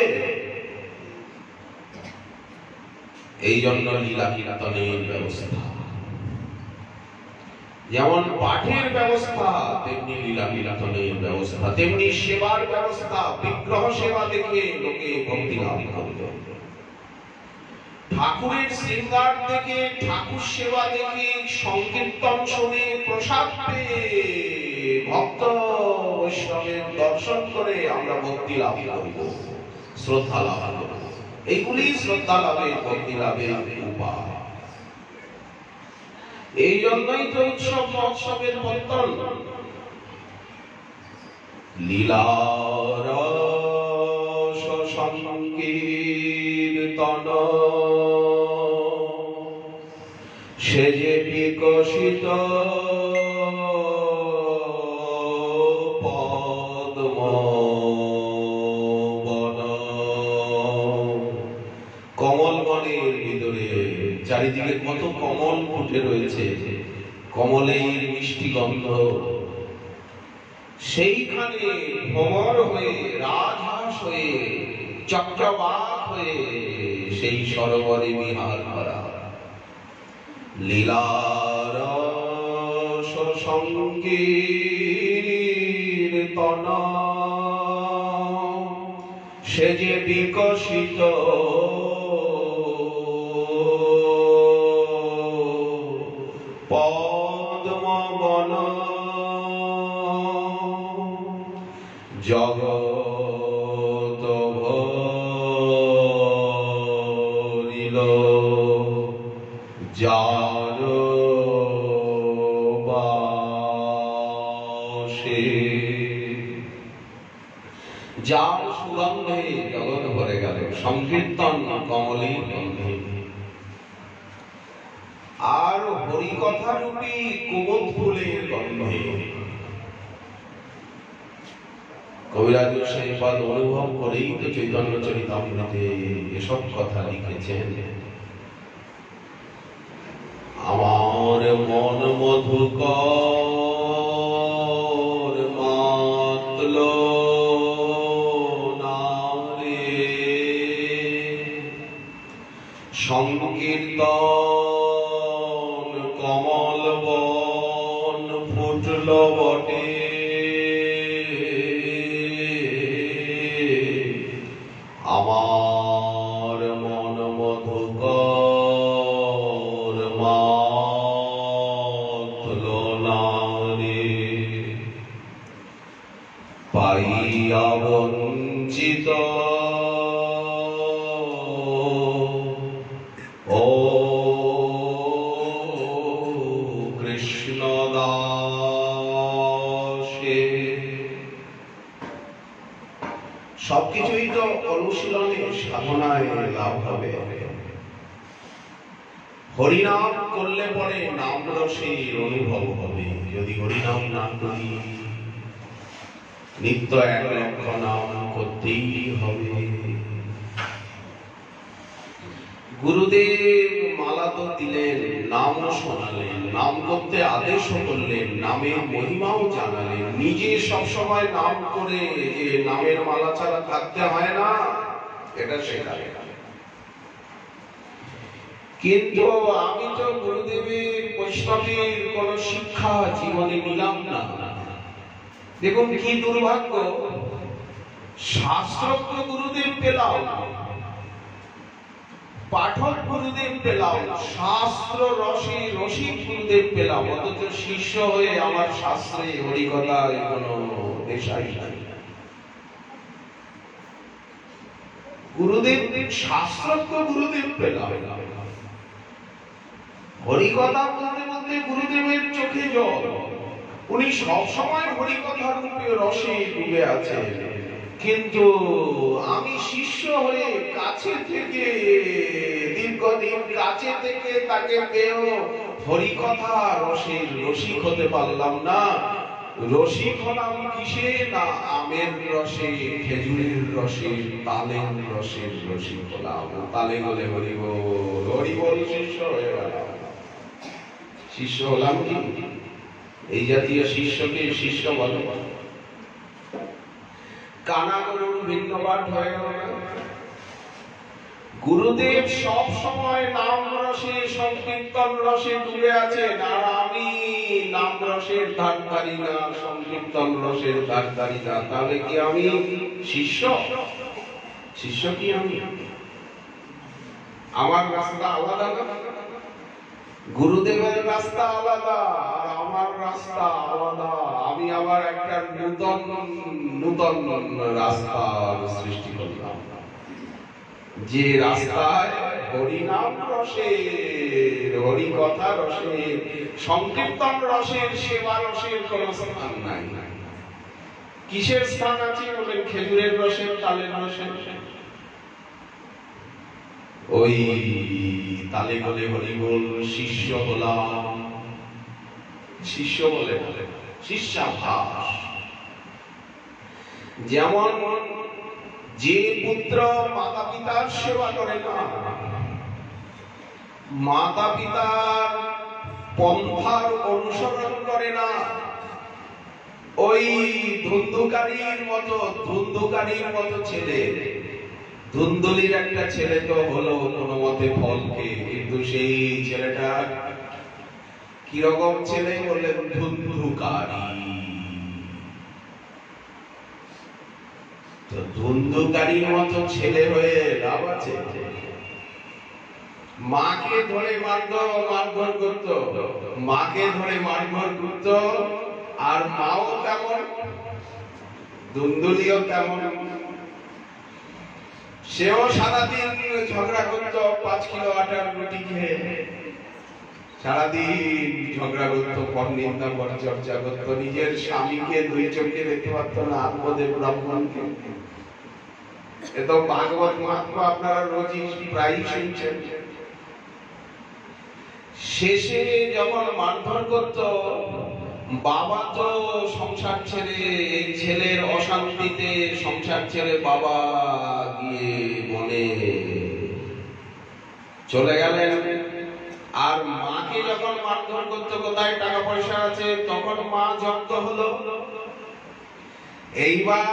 এই জন্য লীলা কীর্তনের ব্যবস্থা, যেমন পাঠের ব্যবস্থা তেমনি লীলা কীর্তনের ব্যবস্থা, তেমনি সেবার ব্যবস্থা। বিগ্রহ সেবা দেখে লোকে ভক্তি লাভ করবে, ঠাকুরের শৃঙ্গার দেখে, ঠাকুর সেবা দেখে, সংকীর্তন শুনে, প্রসাদ পেয়ে, ভক্ত বৈষ্ণবের দর্শন করে আমরা ভক্তি লাভ করব, শ্রদ্ধা লাভ করব। এইগুলি শ্রদ্ধা লাভের, ভক্তি লাভের উপায়। এই জন্যই তো উৎসব মহোৎসবের পত্তন। লীলারস সংকীর্তন সে যে বিকশিত পদ্ম বন। কমল বনের ভিতরে চারিদিকে কত কমল ফুটে রয়েছে, কমলের মিষ্টি গন্ধ, সেইখানে ভ্রমর হয়ে, রাজহাঁস হয়ে, চক্রবাক হয়ে সেই সরোবরে বিহার করা। লীলারস সংকীর্তন সে যে বিকশিত পদ্মবন। জগৎ ভরিল যার বাসে, যার সুগন্ধে জগৎ ভরে গেল, সংকীর্তন কমলের গন্ধে। আর হরিকথা রূপী কুমুদ ফুলের গন্ধে। কবিরাজ গোসাইপাদ অনুভব করেই তো চৈতন্য চরিতামৃতে এসব কথা লিখেছেন। আমার মন মধুকর মাতল নারে, সংকীর্তন কমল বন ফুটল বটে। আমার মন মধুকর মাতল নারে, পাইয়া বঞ্চিত ও কৃষ্ণ দাসে। সবকিছুই তো অনুশীলনে, সাধনায় লাভ হবে। হরিনাম করলে পরে নাম রসের অনুভব হবে। যদি হরিনাম না করি, নিত্য 1 লক্ষ নাম করতেই হবে। গুরুদেব মালা তো দিলেন, নাম শোনালেন, নাম করতে আদেশ করলেন, নামের মহিমাও জানালেন। নিজে সবসময় নাম করে যে নামের মালা ছাড়া থাকতে হয় না, এটা শেখালেন। কিন্তু আমি তো গুরুদেবের, বৈষ্ণবের কোন শিক্ষা জীবনে নিলাম না। দেখুন কি দুর্ভাগ্য, শাস্ত্রজ্ঞ গুরুদেব পেলাম, পাঠক গুরুদেব পেলাম, শাস্ত্র রসে রসিক গুরুদেব পেলাম, অথচ শিষ্য হয়ে আমার শাস্ত্রে হরিকথায় কোনো দেশাই নাই। গুরুদেব শাস্ত্রজ্ঞ গুরুদেব পেলাম, হরিকথা বলতে বলতে গুরুদেবের চোখে জল। উনি সবসময় হরিকথার রূপে রসে ডুবে আছেন, কিন্তু আমি শিষ্য হয়ে কাছে থেকে দীর্ঘদিন কাছে থেকে তাকে পেয়েও হরিকথা রসের রসিক হতে পারলাম না। রসিক হলাম কিসে? না আমের রসে, খেজুরের রসে, তালের রসের রসিক হলাম। তালে গলে হরি বল, হরি বল শিষ্য হয়ে গেলাম। শিষ্য হলাম কি? এই জাতীয় শিষ্যকে শিষ্য বলে। কানা গরুর ভিন্নবাদ হয়ে গেল। গুরুদেব সব সময় নাম রসে সংকীর্তন রসে ডুবে আছেন, আর আমি নাম রসের ধারধারি না, সংকীর্তন রসের ধারধারি না। তাহলে কি আমি শিষ্য? শিষ্য কি আমি? আমার রাস্তা আলাদা না? গুরুদেবের রাস্তা আলাদা আর আমার রাস্তা আলাদা। আমি আবার একটা নূতন রাস্তার সৃষ্টি করলাম, যে রাস্তায় হরিনাম রসের, হরিকথা রসের, সংকীর্তন রসের, সেবা রসের কোন স্থান নাই। কিসের স্থান আছে বলেন? খেজুরের রসের, তালের রসের। ওই তালে গলে হরি বল শিষ্য হলাম। শিষ্য বলে শিষ্যাভাস। যেমন যে পুত্র মাতা পিতার সেবা করে না, মাতা পিতার পন্থার অনুসরণ করে না, ওই ধুন্ধুকারীর মতো ছেলে, ধুন্দুলির একটা ছেলে তো হলো কোনো মতে ফলকে, কিন্তু সেই ছেলেটা কিরকম ছেলে বললেন? ধুন্ধুকারী। তো ধুন্ধুকারীর মতো ছেলে হয়ে লাভ আছে? মাকে ধরে মারধর করত, মাকে ধরে মারধর করত, আর মাও তেমন, ধুন্দুলিও তেমন। সেও সারাদিন ঝগড়া করত, 5 কিলো আটার রুটি খেয়ে সারাদিন ঝগড়া করত, পরনিন্দা পরচর্চা করত, নিজের স্বামীকে 2 চোখে দেখতে পারত না, আত্মদেব ব্রাহ্মণকে। এ তো ভাগবত মহাত্মা আপনারা রোজই প্রায়ই শুনছেন। শেষে যখন মারধর করত, বাবা তো সংসার ছেড়ে, এই ছেলের অশান্তিতে সংসার ছেড়ে বাবা গিয়ে বনে চলে গেলেন। আর মাকে যখন মারধর করতে, কোথায় টাকা পয়সা আছে, তখন মা জব্দ হলো। এইবার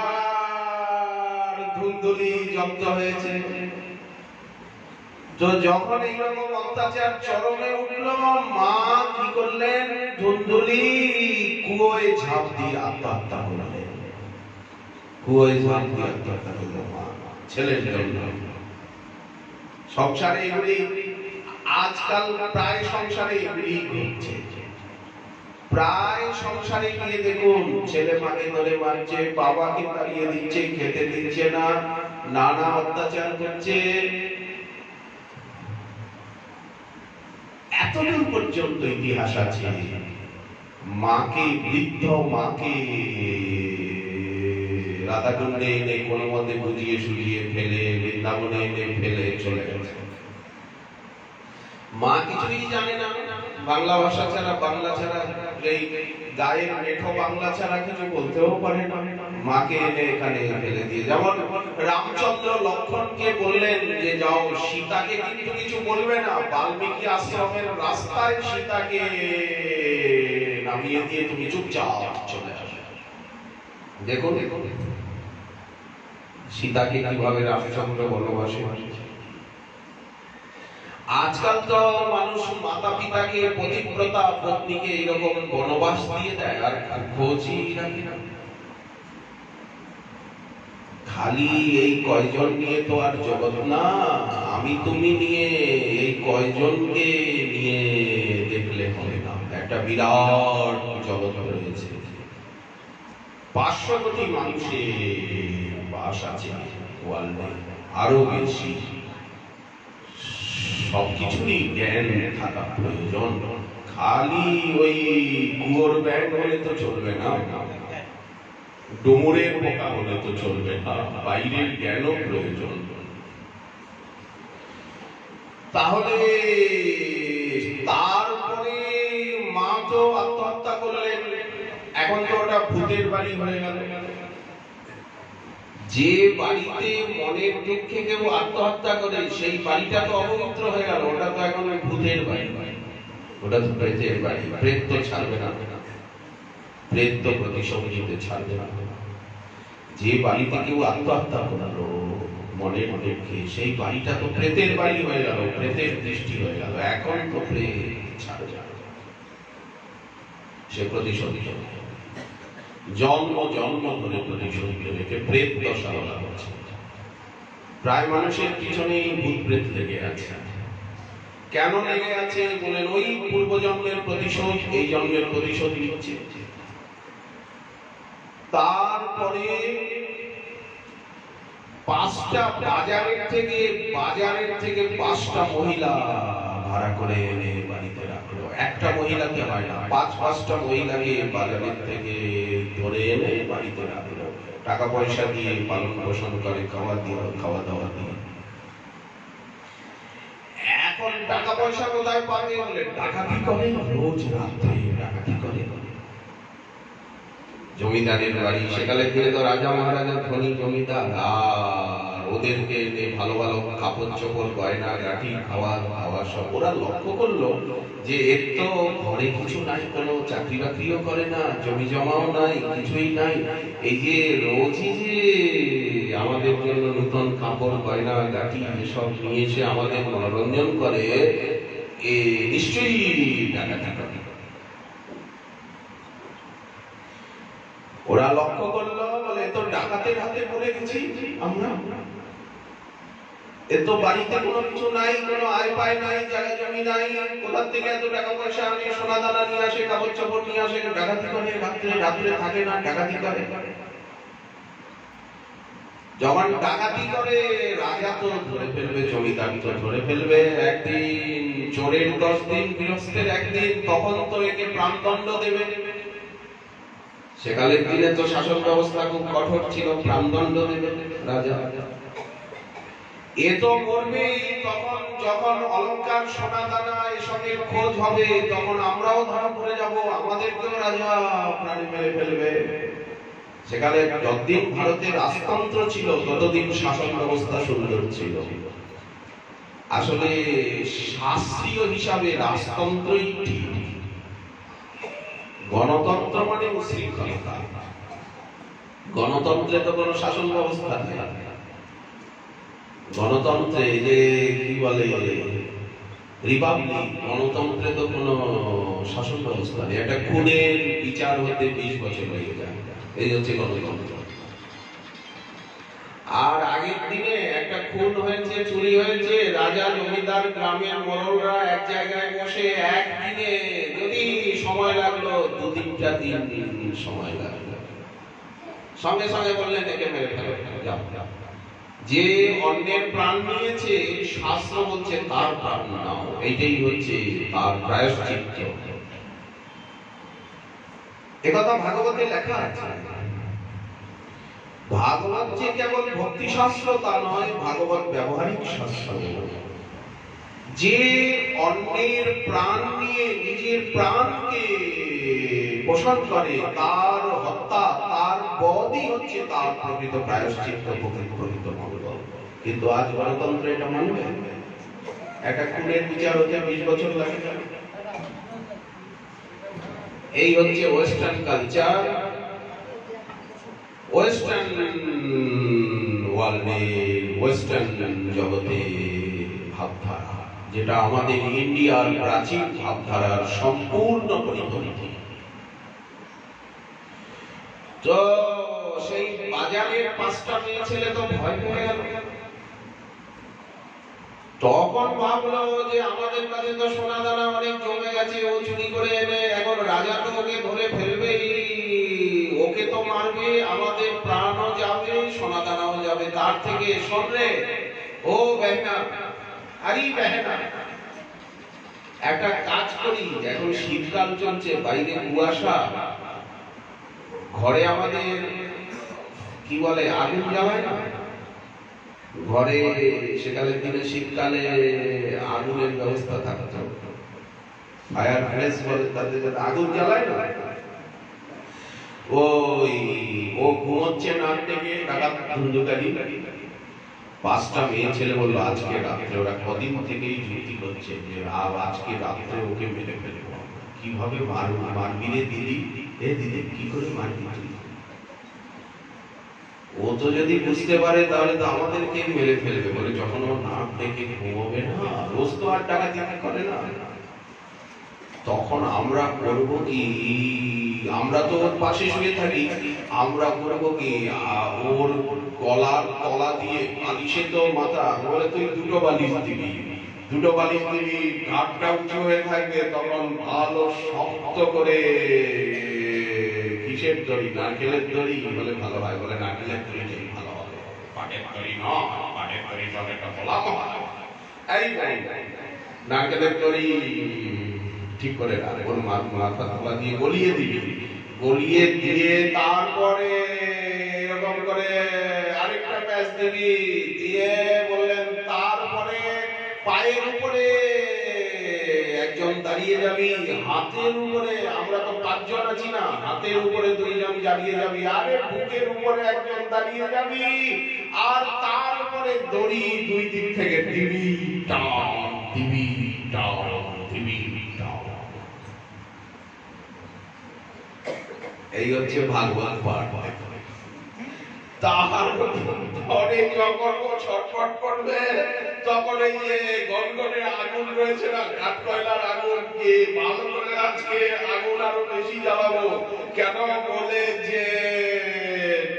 ধুন্দুলি জব্দ হয়েছে। তো যখন এইরকম অত্যাচার চরমে উঠল, মা কি করলেন? ধুন্দুলি কুয়োয় ঝাঁপ দিয়ে আত্মহত্যা করলেন। কুয়োয় ঝাঁপ দিয়ে আত্মহত্যা করল মা, ছেলের জন্য। সংসারে এগুলি আজকাল প্রায় সংসারে এগুলি ঘটছে। প্রায় সংসারে গিয়ে দেখুন, ছেলে মাকে ধরে মারছে, বাবাকে তাড়িয়ে দিচ্ছে, খেতে দিচ্ছে না, নানা অত্যাচার করছে। এতদূর পর্যন্ত ইতিহাস আছে। মাকে, বৃদ্ধ মাকে রাধাকুণ্ডে এনে কোনো মতে বুঝিয়ে সুঝিয়ে ফেলে, বৃন্দাবনে এনে ফেলে চলে গেছে। মা কিছুই জানে না, বাংলা ভাষা ছাড়া, বাংলা ছাড়া, এই গায়ের মেঠো বাংলা ছাড়া কিছু বলতেও পারে না। মাকে এনে এখানে ফেলে দিয়ে, যেমন রামচন্দ্র লক্ষ্মণকে বললেন যে যাও, সীতাকে কিন্তু কিছু বলবে না। বাল্মীকি আশ্রমের রাস্তায় সীতাকে নামিয়ে দিয়ে তুমি চুপচাপ চলে আসো। দেখুন সীতাকে কিভাবে রামচন্দ্র বনবাসে। আজকাল তো মানুষ মাতা পিতাকে, পতিব্রতা পত্নীকে এরকম বনবাস দিয়ে দেয়, আর খোঁজই রাখি না। খালি এই কয়জন নিয়ে তো আর জগৎ না। আমি তুমি নিয়ে এই কয়জনকে নিয়ে দেখলে হবে না, একটা বিরাট জগৎ রয়েছে, 500 কোটি মানুষের বাস আছে ওয়ার্ল্ডে, আরো বেশি। সবকিছুরই জ্ঞান থাকা প্রয়োজন, খালি ওই কুয়োর ব্যাগ হলে তো চলবে না, ডোমরের পোকা হলে তো চলবে না, বাইরের জ্ঞানও প্রয়োজন। তাহলে তারপরে মা তো আত্মহত্যা করলেন, এখন তো ওটা ভূতের বাড়ি হয়ে গেল। যে বাড়িতে মনের দুঃখে কেউ আত্মহত্যা করে সেই বাড়িটা তো অপবিত্র হয়ে গেল, ওটা তো এখন ভূতের বাড়ি, ওটা তো প্রেতের বাড়ি। প্রেত তো ছাড়বে না, প্রেত তো প্রতিশোধ নিতে ছাড়বে না। যে বাড়িতে কেউ আত্মহত্যা করলো মনের দুঃখে, সেই বাড়িটা তো প্রেতের বাড়ি হয়ে গেল, প্রেতের দৃষ্টি হয়ে গেল। এখন তো প্রেত ছাড়বে না, সে প্রতিশোধ জন্ম জন্ম ধরে প্রতিশোধ রেখে প্রেত দশা বলা হচ্ছে। প্রায় মানুষের পিছনেই ভূত প্রেত লেগে আছে। কেন লেগে আছে বলেন? ওই পূর্বজন্মের প্রতিশোধ এই জন্মের প্রতিশোধ নিচ্ছে। তারপরে 5টা বাজারের থেকে 5টা মহিলা ভাড়া করে এনে বাড়িতে রাখলো। একটা মহিলাকে হয় না, 5-5টা মহিলাকে বাজারের থেকে ধরে এনে বাড়িতে রাখলো, টাকা পয়সা দিয়ে পালন পোষণ করে, খাওয়া দাওয়া দিয়ে। এখন টাকা পয়সা কোথায় পাবে বলে ডাকাতি করে, রোজ রাত্রে ডাকাতি করে। জমিদারের বাড়ি, সেকালের দিনে তো রাজা মহারাজা ধনী জমিদার, আর ওদেরকে ভালো ভালো কাপড় চোপড়, গয়না গাঠি, খাওয়া সব। ওরা লক্ষ্য করলো যে এর তো ঘরে কিছু নাই, কোনো চাকরি বাকরিও করে না, জমি জমাও নাই, কিছুই নাই, এই যে রোজই যে আমাদের জন্য নতুন কাপড় গয়না গাঠি এসব নিয়ে এসে আমাদের মনোরঞ্জন করে, এ নিশ্চয়ই ডাকাতি করে। ওরা লক্ষ্য করলো, বলে তো ডাকাতের হাতে পড়ে গেছি আমরা, এত বাড়িতে কোনো কিছু নাই, কোনো আয় পায় নাই, জায়গা জমি নাই, কোথা থেকে এত টাকা পয়সা আনে, সোনা দানা নিয়ে আসে, কাপড় চাপড় নিয়ে আসে, ডাকাতি করে, রাত্রে থাকে না, ডাকাতি করে। যখন ডাকাতি করে রাজা তো ধরে ফেলবে, জমিদার তো ধরে ফেলবে, একদিন চোরের 10 দিন, গৃহস্থের 1 দিন, তখন তো একে প্রাণদণ্ড দেবে। সেকালের দিনে তো শাসন ব্যবস্থা খুব কঠোর ছিল, প্রাণদণ্ড দেবে রাজা। এ তো মরবেই, তখন যখন অলংকার সোনা দানা এসবের খোঁজ হবে, তখন আমরাও ধরা পড়ে যাব, আমাদেরকেও রাজা প্রাণে মেরে ফেলবে। সেকালে যতদিন ভারতের রাজতন্ত্র ছিল ততদিন শাসন ব্যবস্থা সুন্দর ছিল। আসলে শাস্ত্রীয় হিসাবে রাজতন্ত্রই ঠিক, গণতন্ত্র মানে উশৃঙ্খলতা। গণতন্ত্রে তো কোনো শাসন ব্যবস্থা নেই। গণতন্ত্রে যে কি বলে রিপাবলিক, গণতন্ত্রে তো কোনো শাসন ব্যবস্থা নেই। একটা খুনের বিচার হতে 20 বছর লেগে যায়, এই হচ্ছে গণতন্ত্র। আর আগের দিনে একটা খুন হয়েছে, চুরি হয়েছে, রাজা জমিদার গ্রামের মোড়লরা এক জায়গায় বসে একদিনে যদি সময় লাগলো 2-3টা দিন সময় লাগলো, সঙ্গে সঙ্গে বললেন একে মেরে ফেলো, যাও। যে অন্যের প্রাণ নিয়েছে শাস্ত্র বলছে তার প্রাণ নাও, এইটাই হচ্ছে তার প্রায়শ্চিত্ত। একথা ভাগবতে লেখা আছে। ভাগবত যে কেবল ভক্তি শাস্ত্র তা নয়, ভাগবত ব্যবহারিক শাস্ত্র। যে অন্যের প্রাণ নিয়ে নিজের প্রাণকে পোষণ করে, তার হত্যা, তার বধই হচ্ছে তার প্রকৃত প্রায়শ্চিত্ত, প্রকৃত মঙ্গল। কিন্তু আজ গণতন্ত্র এটা মানবে? একটা খুনের বিচার হতে 20 বছর লাগে। এই হচ্ছে ওয়েস্টার্ন কালচার, ওয়েস্টার্ন ওয়ার্ল্ডে, ওয়েস্টার্ন জগতে ভাবধারা, যেটা আমাদের ইন্ডিয়ার প্রাচীন ভাবধারার সম্পূর্ণ পরিপন্থী। তো সেই বাজারের 5টা মেয়ে ছেলে তো ভয় পেয়ে গেল। তখন ভাবলো যে আমাদের কাছে তো সোনা দানা অনেক জমে গেছে, ও চুরি করে এনে এখন রাজা তো ওকে ধরে ফেলবেই, ওকে তো মারবে, আমাদের প্রাণও যাবে, সোনা দানাও যাবে, তার থেকে শোনলে ও বেহনা, আরে বেহনা, একটা কাজ করি, এখন শীতকাল চলছে, বাইরে কুয়াশা, ঘরে আমাদের কি বলে আগুন জ্বালায় না ঘরে, সেকালের দিনে শীতকালে আগুনের ব্যবস্থা থাকতো, ফায়ার প্লেস বলে তাদের, আগুন জ্বালায় না, ওই ও ঘুমোচ্ছে নাক থেকে, ডাকাত ধুন্ধুকারী 5টা মেয়ে ছেলে বললো আজকে রাত্রে, ওরা কদিন থেকেই যুক্তি করছে যে আজকে রাত্রে ওকে মেরে ফেলবো, কিভাবে মারবি রে দিদি, এ দিদি কি করে মারবি তুই, ও তো যদি বুঝতে পারে তাহলে তো আমাদেরকে মেরে ফেলবে, বলে যখন ও নাক ডেকে ঘুমোবে না, রোজ তো আর টাকা দিতে করে না, তখন আমরা করব কি, আমরা তো ওর পাশে শুয়ে থাকি, আমরা করব কি ওর গলার তলা দিয়ে বালিশে তো মাথা, বলে তুই 2টো বালিশ দিবি, 2টো বালিশ দিবি, ঘাটটা উঁচু হয়ে থাকবে, তখন ভালো শক্ত করে কিসের দড়ি, নারকেলের দড়ি বলে ভালো হয়, বলে নারকেলের দড়িটাই ভালো হবে, পাটের দড়ি না, পাটের দড়ি একটা বলা এই নারকেলের দড়ি ঠিক করে ওর মাথা তোলা দিয়ে গলিয়ে দিবি, গলিয়ে দিয়ে তারপরে এরকম করে আরেকটা প্যাচ দিবি, দিয়ে বললেন তারপরে পায়ের উপরে একজন দাঁড়িয়ে যাবি, হাতের উপরে, আমরা তো 5 জন আছি না, হাতের উপরে 2 জন দাঁড়িয়ে যাবি, আরে বুকের উপরে একজন দাঁড়িয়ে যাবি, আর তার উপরে দড়ি 2 দিক থেকে দিবি, টান দিবি, টান দিবি, টান। এই হচ্ছে ভাগবত পাঠ। তারপরে যখন ও ছটফট করবে, তখন এই যে গনগনের আগুন রয়েছে না, কাঠ কয়লার আগুন, কি ভালো করে আজকে আগুন আরো বেশি জ্বালাবো, কেন বলে যে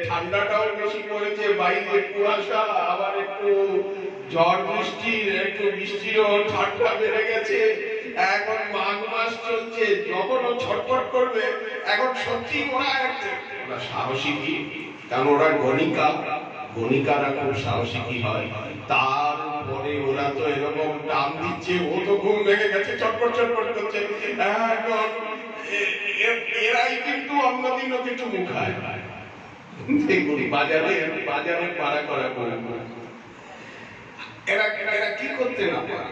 ঠান্ডাটাও বেশি পড়েছে, বাইরে কুয়াশা, আবার একটু ঝড় বৃষ্টির, একটু বৃষ্টিরও ঠান্ডা বেড়ে গেছে, এখন মাঘ মাস চলছে, যখন ও ছটফট করবে, এখন সত্যি ওরা সাহসী কি, কারণ ওরা গণিকারা খুব সাহসী হয়, তারপরে ওরা তো এরকম টান দিচ্ছে, ও তো ঘুম ভেঙে গেছে, চটপট চটপট করছে, এখন এরাই কিন্তু অন্যদিনও কিছু মুখায় দেখুন, বাজারে পাড়া করা করে এরা কি করতে না পারে,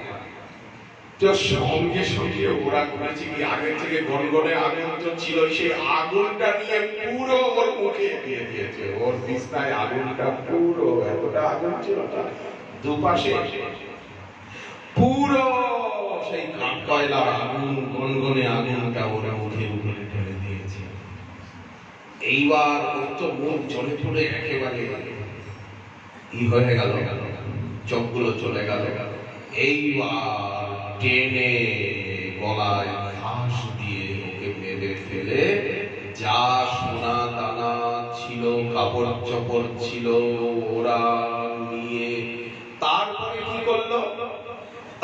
তো সঙ্গে সঙ্গে ওরা করেছে কি, আগে থেকে গনগনে আগুন তো ছিল, সেই আগুনটা নিয়ে পুরো ওর মুখে দিয়ে দিয়েছে, ওর বিছনায় আগুনটা পুরো, এতটা আগুন ছিল না, দুপাশে পুরো সেই কাঠ কয়লার আগুন, গনগনে আগুনটা ওরা মুখে উপরে ঢেলে দিয়েছে। এইবার ওর তো মুখ জ্বলে পুড়ে একেবারে হয়ে গেল, চোখগুলো চলে গেল, এইবার টেনে গলায় ফাঁস দিয়ে ওকে মেরে ফেলে, যা সোনা দানা ছিল, কাপড় চোপড় ছিল, ওরা নিয়ে তারপরে কি করলো,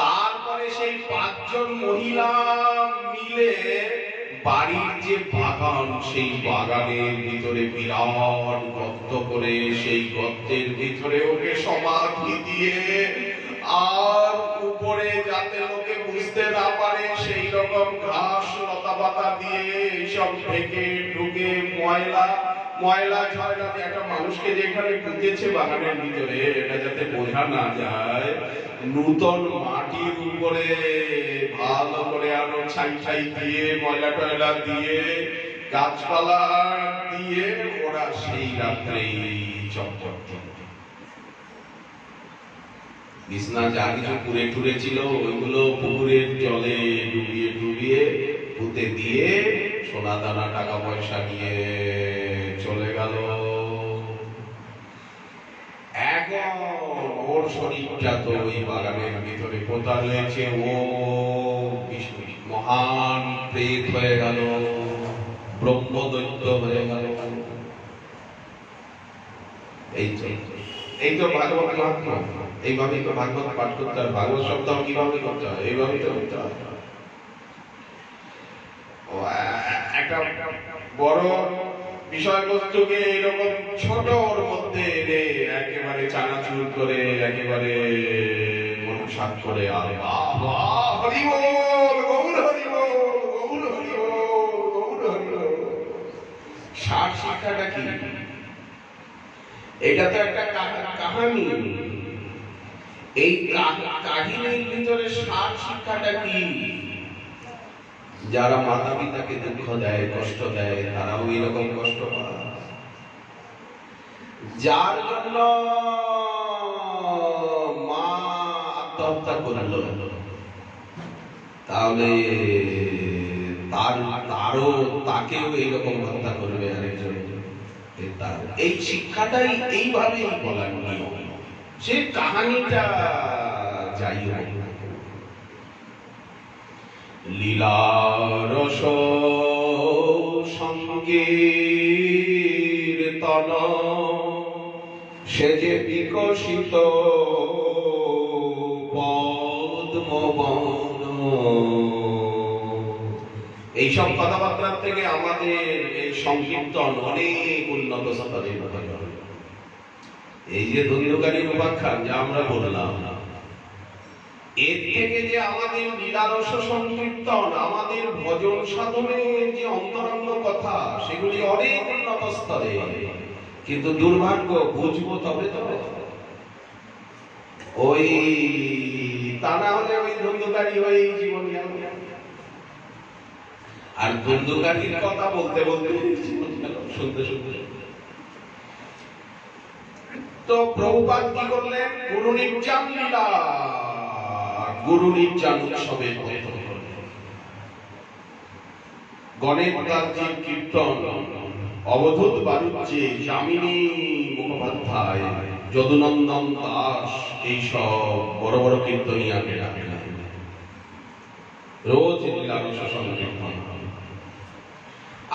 তারপরে সেই 5 জন মহিলা মিলে বাড়ির যে বাগান, সেই বাগানের ভিতরে বিরাট গর্ত করে, সেই গর্তের ভিতরে ওকে সমাধি দিয়ে, আর উপরে যাতে লোকে বুঝতে না পারে সেই রকম ঘাস লতা পাতা দিয়ে এইসব ঢেকে ঢুকে, ময়লা ঝয়লা, একটা মানুষকে যেখানে পুঁতেছে বাগানের ভিতরে, এটা যাতে বোঝা না যায়, নূতন মাটির উপরে ভালো করে আরো ছাই দিয়ে, ময়লা টয়লা দিয়ে, গাছপালা দিয়ে, ওরা সেই রাত্রেই চকচক বিছনা যা কিছু পুরে টুরে ছিল, ওইগুলো পুকুরের জলে ডুবিয়ে পুঁতে দিয়ে, সোনা দানা টাকা পয়সা নিয়ে চলে গেল। এখন ওর শরীরটা তো ওই বাগানের ভিতরে পোতা রয়েছে, ও মহান প্রেত হয়ে গেল, ব্রহ্মদৈত্য হয়ে গেল। এই এই তো ভাগবত মাহাত্ম্য, এইভাবেই তো ভাগবত পাঠ করতে হয়। ভাগবত সপ্তাহ কিভাবে করতে হয়? এইভাবেই তো করতে হয়। একটা বড় বিষয়বস্তুকে এরকম ছোটর মধ্যে এনে একেবারে চানাচুর করে, একেবারে মনসাৎ করে, আর হরি বল, গৌর হরি বল, গৌর হরি বল, গৌর হরি বল। সার শিক্ষাটা কি? এটা তো একটা কাহিনী। এই কাহিনীর ভিতরে সার শিক্ষাটা কি? যারা মাতা পিতাকে দুঃখ দেয়, কষ্ট দেয়, তারাও এরকম কষ্ট পায়। যার জন্য মা আত্মহত্যা করলো, তাহলে তাকেও এইরকম হত্যা করবে আরেকজন। এই শিক্ষাটাই এইভাবেই বলার নিয়ম। সে কাহিনীটা যাই হোক, লীলারস সংকীর্তন সে যে বিকশিত পদ্মবন। এইসব কথাবার্তার থেকে আমাদের এই সংকীর্তন অনেক উন্নত স্তরে। এই যে ধন্যকারীর উপাখ্যান যা আমরা বললাম, এর থেকে যে আমাদের লীলারস সংকীর্তন, আমাদের ভজন সাধনের যে অন্তরঙ্গ কথা, সেগুলি অনেক উন্নত স্তরে। কিন্তু দুর্ভাগ্য, বুঝবো তবে তবে ওই তা না হলে ওই ধন্যকারী হয়ে জীবন গেল। আর ধন্যকারীর কথা বলতে বলতে জীবন গেল, শুনতে শুনতে। তো প্রভুপাদ কি করলেন? গুরু নির্যান লীলা, গুরু নির্যান উৎসবের গণেশ দাসজির কীর্তন, অবধূত বাড়ুজ্যে, যামিনী মুখোপাধ্যায়, যদুনন্দন দাস, এইসব বড় বড় কীর্তনিয়াকেরা রোজ লীলারস সংকীর্তন।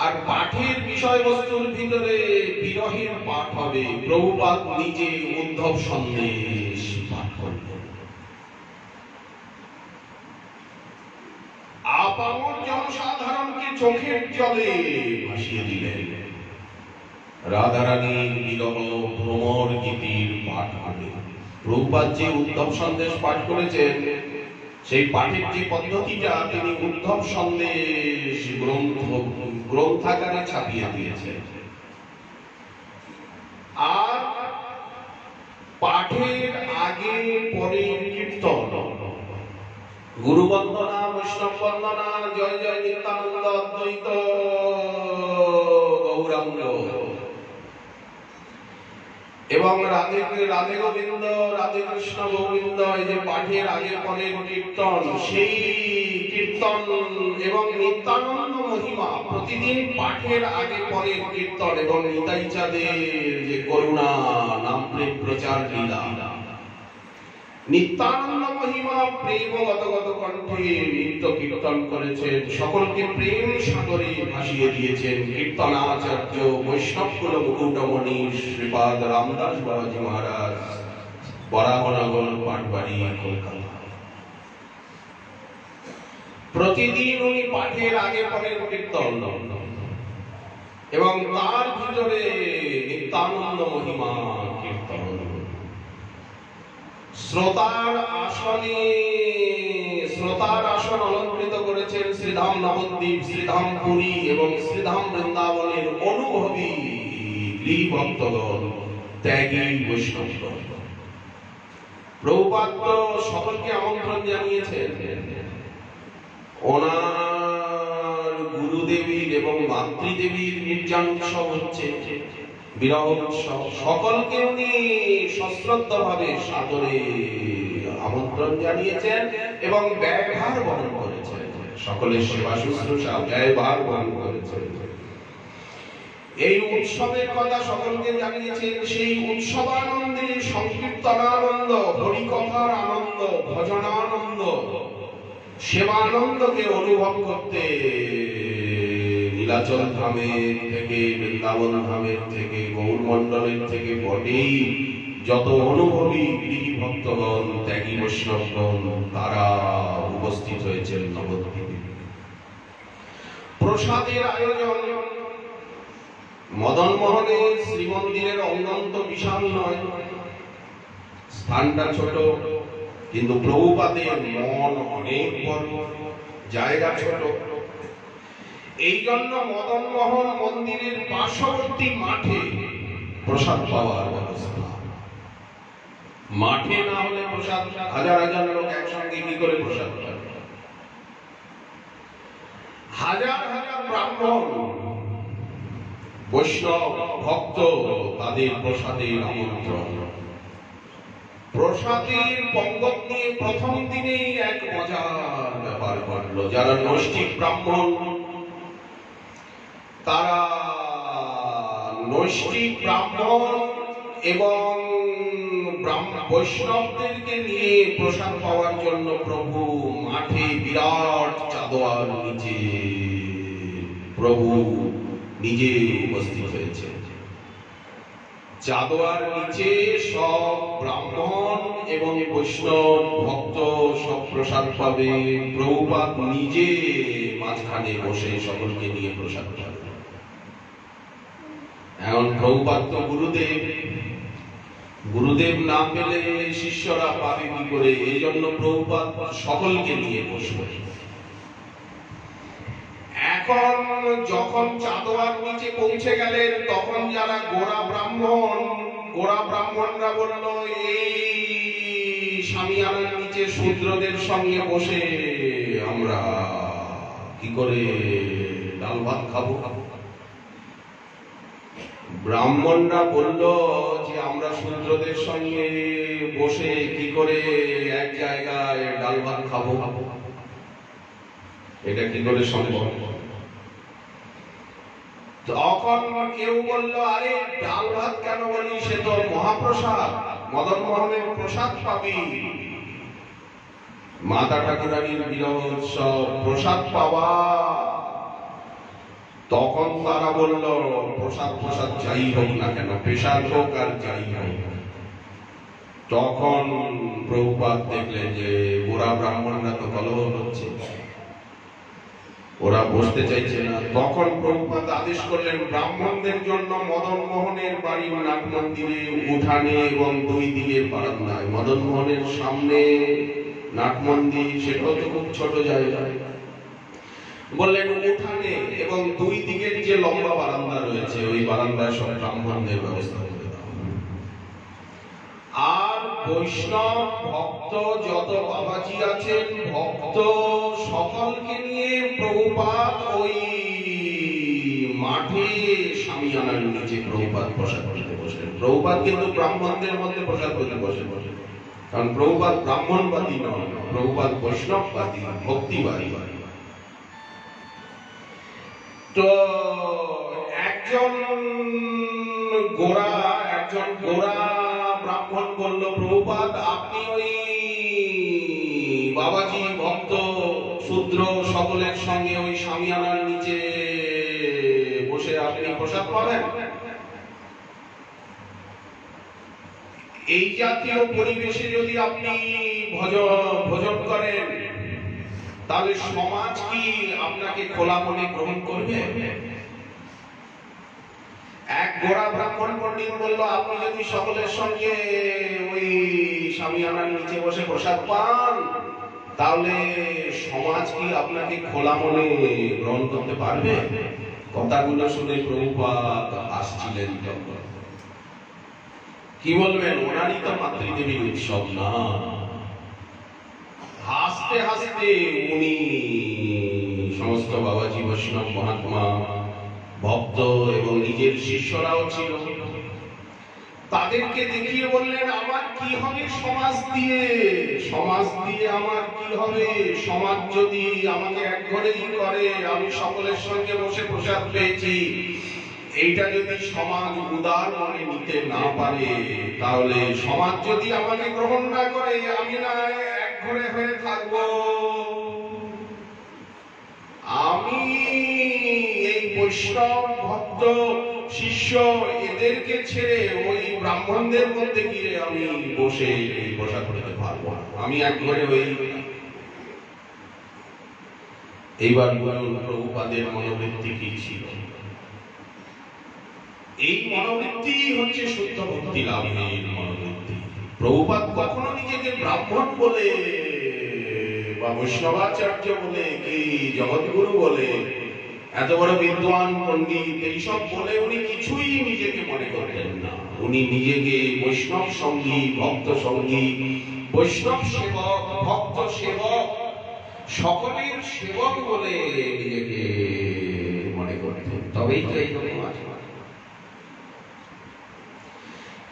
আর পাঠের বিষয়বস্তুর ভিতরে বিরহের পাঠ হবে। প্রভুপাদ নিজে উদ্ধব সন্দেশ পাঠ করলেন। আপামর জনসাধারণকে চোখের জলে ভাসিয়ে দিলেন। রাধারানীর বিরহ ভ্রমর গীতির পাঠ হবে। প্রভুপাদ যে উদ্ধব সন্দেশ পাঠ করেছেন, সেই পাঠের যে পদ্ধতিটা তিনি উদ্ধব সন্দেশ গ্রন্থাকারে ছাপিয়ে দিয়েছেন। আর পাঠের আগে পরে কীর্তন, গুরু বন্দনা, বৈষ্ণব বন্দনা, জয় জয় নিত্যানন্দ অদ্বৈত গৌরাঙ্গ, এবং রাধে রাধে গোবিন্দ, রাধে কৃষ্ণ গোবিন্দ। এই যে পাঠের আগে পরে কীর্তন, সেই কীর্তন এবং নিত্যানন্দ মহিমা, প্রতিদিন পাঠের আগে পরে কীর্তন, এবং নিতাই চাঁদের যে করুণা নাম প্রেম প্রচার লীলা, নিত্যানন্দ মহিমা প্রেমগত কণ্ঠে নিত্য কীর্তন করেছেন। সকলকে প্রেম সাগরে ভাসিয়ে দিয়েছেন কীর্তনাচার্য বৈষ্ণবকুল মুকুটমণি শ্রীপাদ রামদাস বাবাজি মহারাজ, বরাহনগর, পাটবাড়ি, কলকাতা। প্রতিদিন উনি পাঠের আগে পরে কীর্তন, এবং তার ভিতরে নিত্যানন্দ মহিমা কীর্তন। শ্রোতার আসন অলঙ্কৃত করেছেন শ্রীধাম নবদ্বীপ, শ্রীধাম পুরী এবং শ্রীধাম বৃন্দাবনের অনুভবী ভক্তগণ, ত্যাগী বৈষ্ণবগণ। প্রভুপাদ সকলকে আমন্ত্রণ জানিয়েছেন। ওনার গুরুদেবীর এবং মাতৃদেবীর নির্যান উৎসব হচ্ছে, বিরহ উৎসব। সকলকে উনি সশ্রদ্ধভাবে সাদরে আমন্ত্রণ জানিয়েছেন এবং ব্যয়ভার বহন করেছেন। সকলের সেবা শুশ্রূষা ব্যয়ভার বহন করেছেন। এই উৎসবের কথা সকলকে জানিয়েছেন। সেই উৎসবানন্দে সংকীর্তনানন্দ, হরিকথার আনন্দ, ভজনানন্দ, সেবানন্দকে অনুভব করতে নীলাচল ধামের থেকে, বৃন্দাবন ধামের থেকে, গৌর মন্ডলের থেকে বটেই যত অনুভবী গৃহী ভক্তগণ, ত্যাগী বৈষ্ণবগণ, তারা উপস্থিত হয়েছেন নবদ্বীপে। প্রসাদের আয়োজন মদন মোহনের শ্রীমন্দিরের অঙ্গন তো বিশাল নয়, স্থানটা ছোট, কিন্তু প্রভুপাদের মন অনেক বড়, জায়গা ছোট। এই জন্য মদন মোহন মন্দিরের পার্শ্ববর্তী মাঠে প্রসাদ পাওয়ার ব্যবস্থা। মাঠে না হলে প্রসাদ, হাজার হাজার লোক একসঙ্গে কি করে প্রসাদ পাবে? হাজার হাজার ব্রাহ্মণ বৈষ্ণব ভক্ত, তাদের প্রসাদের আমন্ত্রণ। প্রসাদের পঙ্গত নিয়ে প্রথম দিনেই এক মজার ব্যাপার ঘটল। যারা নৈষ্ঠিক ব্রাহ্মণ, তারা নৈষ্ঠিক ব্রাহ্মণ এবং বৈষ্ণবদেরকে নিয়ে প্রসাদ পাওয়ার জন্য প্রভু মাঠে বিরাট চাদোয়ার নিচে প্রভু নিজে উপস্থিত হয়েছে। চাদোয়ার নিচে সব ব্রাহ্মণ এবং বৈষ্ণব ভক্ত সব প্রসাদ পাবে। প্রভুপাদ নিজে মাঝখানে বসে সকলকে নিয়ে প্রসাদ পাবে। এখন প্রভুপাদ তো গুরুদেব, গুরুদেব না পেলে শিষ্যরা পাবে কি করে? এই জন্য প্রভুপাদ সকলকে নিয়ে বসবে। এখন যখন চাঁদোয়ার নিচে পৌঁছে গেলেন, তখন যারা গোড়া ব্রাহ্মণরা বলল, এই শামিয়ানার নিচে শূদ্রদের সঙ্গে বসে আমরা কি করে ডাল ভাত খাবো? ব্রাহ্মণরা বলল যে আমরা শূদ্রদের সঙ্গে বসে কি করে এক জায়গায় ডাল ভাত খাবো? এটা কি করে সম্ভব? তখন কেউ বলল, আরে ডাল ভাত কেন বলি, সে তো মহাপ্রসাদ, মদন মোহনের প্রসাদ পাবি, মাতা ঠাকুরানীর বিরহ উৎসব, প্রসাদ পাওয়া। তখন তারা বলল, প্রসাদ যাই হোক না কেন, পেশাদ হোক আর যাই হোক। তখন প্রভুপাদ দেখলেন যে গোড়া ব্রাহ্মণরা তো কলহ হচ্ছে, ওরা বসতে চাইছে না। তখন প্রভুপাদ আদেশ করলেন, ব্রাহ্মণদের জন্য মদন মোহনের বাড়ি নাট মন্দিরে উঠানে এবং দুই দিকের বারান্দায়। মদন মোহনের সামনে নাট মন্দির, সেটাও তো খুব ছোট জায়গা, বললেন উঠানে এবং দুই দিকের যে লম্বা বারান্দা রয়েছে, ওই বারান্দায় সব ব্রাহ্মণদের ব্যবস্থা করে দাও। আর বৈষ্ণব ভক্ত যত বাবাজি আছেন, ভক্ত সকলকে নিয়ে প্রভুপাদ ওই মাঠে শামিয়ানার নিচে প্রভুপাদ প্রসাদ করতে বসলেন। প্রভুপাদ কিন্তু ব্রাহ্মণদের মধ্যে প্রসাদ করতে বসে, কারণ প্রভুপাদ ব্রাহ্মণবাদী নয়, প্রভুপাদ বৈষ্ণববাদী, ভক্তিবাদী। তো একজন গোড়া ব্রাহ্মণ বলল, প্রভুপাদ আপনি ওই বাবাজি ভক্ত শূদ্র সকলের সঙ্গে ওই শামিয়ানার নিচে বসে আপনি প্রসাদ পাবেন। এই জাতীয় পরিবেশে যদি আপনি ভোজন করেন, তাহলে সমাজ কি আপনাকে খোলা মনে গ্রহণ করবে? এক গোড়া ব্রাহ্মণ পণ্ডিত বলল, আপনি যদি সকলের সঙ্গে ওই শামিয়ানার নিচে বসে প্রসাদ পান, তাহলে সমাজ কি আপনাকে খোলা মনে গ্রহণ করতে পারবে? কথাগুলো শুনে প্রভুপাদ হাসছিলেন। কি বলবেন, ওনারই তো মাতৃদেবীর উৎসব না। হাসতে হাসতে উনি সমস্ত বাবাজি বৈষ্ণব মহাত্মা ভক্ত এবং নিজের শিষ্যরাও ছিল, তাদেরকে দেখিয়ে বললেন, আমার কি হবে সমাজ দিয়ে আমার কি হবে? সমাজ যদি আমাকে এক ঘরেই করে, আমি সকলের সঙ্গে বসে প্রসাদ পেয়েছি, এইটা যদি সমাজ উদার মনে নিতে না পারে, তাহলে সমাজ যদি আমাকে গ্রহণ না করে, আমি না এক ঘরে হয়ে থাকবো। আমি এই বৈষ্ণব ভক্ত শিষ্য এদেরকে ছেড়ে ওই ব্রাহ্মণদের মধ্যে গিয়ে আমি বসা করতে পারবো না, আমি একবারে ওই। এইবার বলুন প্রভুপাদের মনোবৃত্তি কি ছিল? এই মনোবৃত্তি হচ্ছে শুদ্ধ ভক্তি লাভের মনোবৃত্তি। প্রভুপাদ কখনো নিজেকে ব্রাহ্মণ বলে বা বৈষ্ণবাচার্য বলে কি জগৎগুরু বলে, এত বড় বিদ্বান পণ্ডিত এইসব বলে উনি কিছুই নিজেকে মনে করতেন না। উনি নিজেকে বৈষ্ণব সঙ্গী, ভক্ত সঙ্গী, বৈষ্ণব সেবক, ভক্ত সেবক, সকলের সেবক বলে নিজেকে মনে করতেন। তবেই তো এই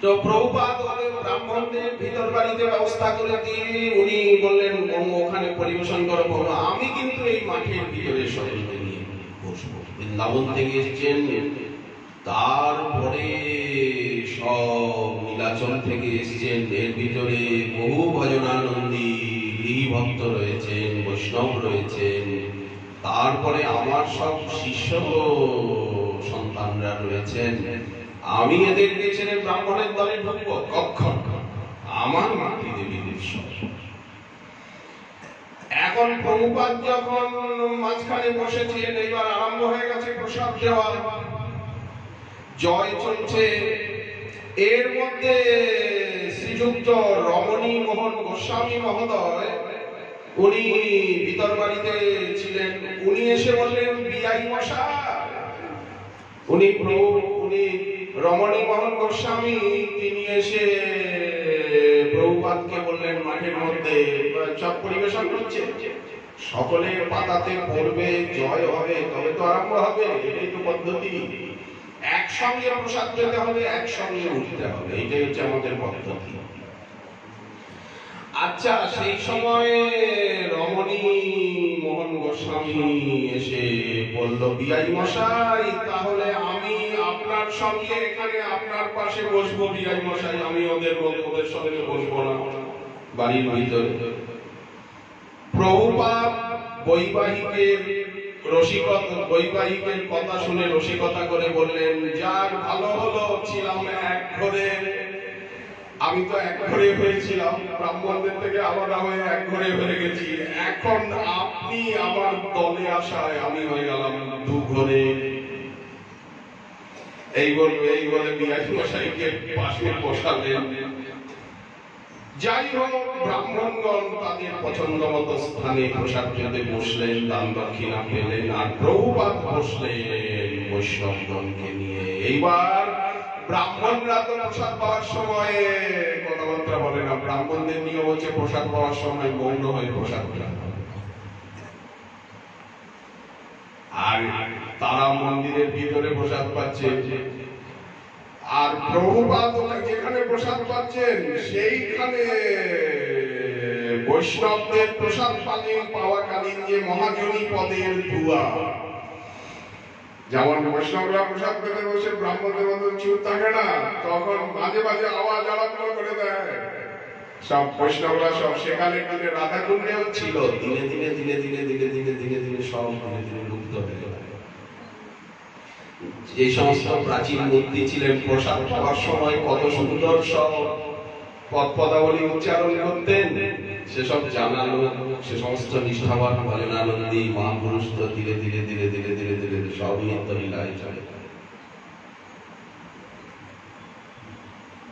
তো প্রভুপাদ ব্রাহ্মণদের ভিতর বাড়িতে ব্যবস্থা করে দিয়ে উনি বললেন ওখানে পরিবেশন করবো, আমি কিন্তু এই মাঠের ভিতরে সকলকে নিয়ে বসবো। বৃন্দাবন থেকে এসেছেন, তারপরে সব নীলাচল থেকে এসেছেন, এর ভিতরে বহু ভজনানন্দী গৃহী ভক্ত রয়েছেন, বৈষ্ণব রয়েছেন, তারপরে আমার সব শিষ্য সন্তানরা রয়েছেন। আমি এদেরকে ছেড়ে ব্রাহ্মণের দলে ঢুকবো কখন? আমার মাতৃদেবীদের সব। এখন প্রভুপাদ যখন মাঝখানে বসেছিলেন, এবার আরম্ভ হয়ে গেছে প্রসাদ দেওয়া, জয় চলছে। এর মধ্যে শ্রীযুক্ত রমণী মোহন গোস্বামী মহোদয়, উনি ভিতর বাড়িতে ছিলেন। উনি এসে বললেন বিআই মশাই, উনি রমণী মোহন গোস্বামী, তিনি এসে প্রভুপাদকে বললেন মাঠের মধ্যে সব পরিবেশন করছে, সকলের পাতাতে পড়বে, জয় হবে, তবে তো আরম্ভ হবে, এটাই তো পদ্ধতি। একসঙ্গে প্রসাদ পেতে হবে, একসঙ্গে উঠতে হবে, এটাই হচ্ছে আমাদের পদ্ধতি। আচ্ছা, সেই সময়ে রমণী মোহন গোস্বামী এসে বলল, বিআই মশাই, তাহলে আমি আপনার সঙ্গে এখানে আপনার পাশে বসবো। বিআই মশাই, আমি ওদের সঙ্গে বসবো না বাড়ির ভিতরে। প্রভুপাদ বৈবাহিকের কথা শুনে রসিকতা করে বললেন, যার ভালো হলো, ছিলাম এক ঘরে, আমি তো এক ঘরে হয়েছিলাম, ব্রাহ্মণদের থেকে আলাদা হয়ে এক ঘরে হয়ে গেছি, এখন আপনি আমার দলে আসায় আমি হয়ে গেলাম দু ঘরে। এই বলে বিআই মশাইকে পাশে বসালেন। যাই হোক, ব্রাহ্মণগণ তাদের পছন্দ মতো স্থানে প্রসাদ পেতে বসলেন, দান দক্ষিণা পেলেন, আর প্রভুপাদ বসলেন বৈষ্ণবগণকে নিয়ে। এইবার ব্রাহ্মণরা তো প্রসাদ পাওয়ার সময় কথাবার্তা বলে না, ব্রাহ্মণদের নিয়ম হচ্ছে প্রসাদ পাওয়ার সময় মৌন হয়ে প্রসাদ গ্রহণ। আর তারা মন্দিরের ভিতরে প্রসাদ পাচ্ছে, আর প্রভুপাদ যেখানে প্রসাদ পাচ্ছেন সেইখানে বৈষ্ণবদের প্রসাদ পাওয়াকালীন যে মহাজনী পদের ধোঁয়া, যেমন বৈষ্ণবরা প্রসাদ পেতে বসে ব্রাহ্মণদের মতো চুপ থাকে না, তখন মাঝে মাঝে আওয়াজ আলাপ করে দেয়। সব বৈষ্ণবরা সব সেখানে রাধাকুণ্ডেও ছিল, ধীরে ধীরে ধীরে ধীরে ধীরে ধীরে ধীরে ধীরে সব ধীরে ধীরে লুপ্ত হয়ে গেল। যে সমস্ত প্রাচীন মূর্তি ছিলেন, প্রসাদ পাওয়ার সময় কত সুন্দর সব পদাবলী উচ্চারণ করতেন, সেসব জানালো সে সমস্ত নিষ্ঠাবান ভজনানন্দী মহাপুরুষ তো ধীরে ধীরে ধীরে ধীরে ধীরে ধীরে সবই অন্তলীলায় চলে।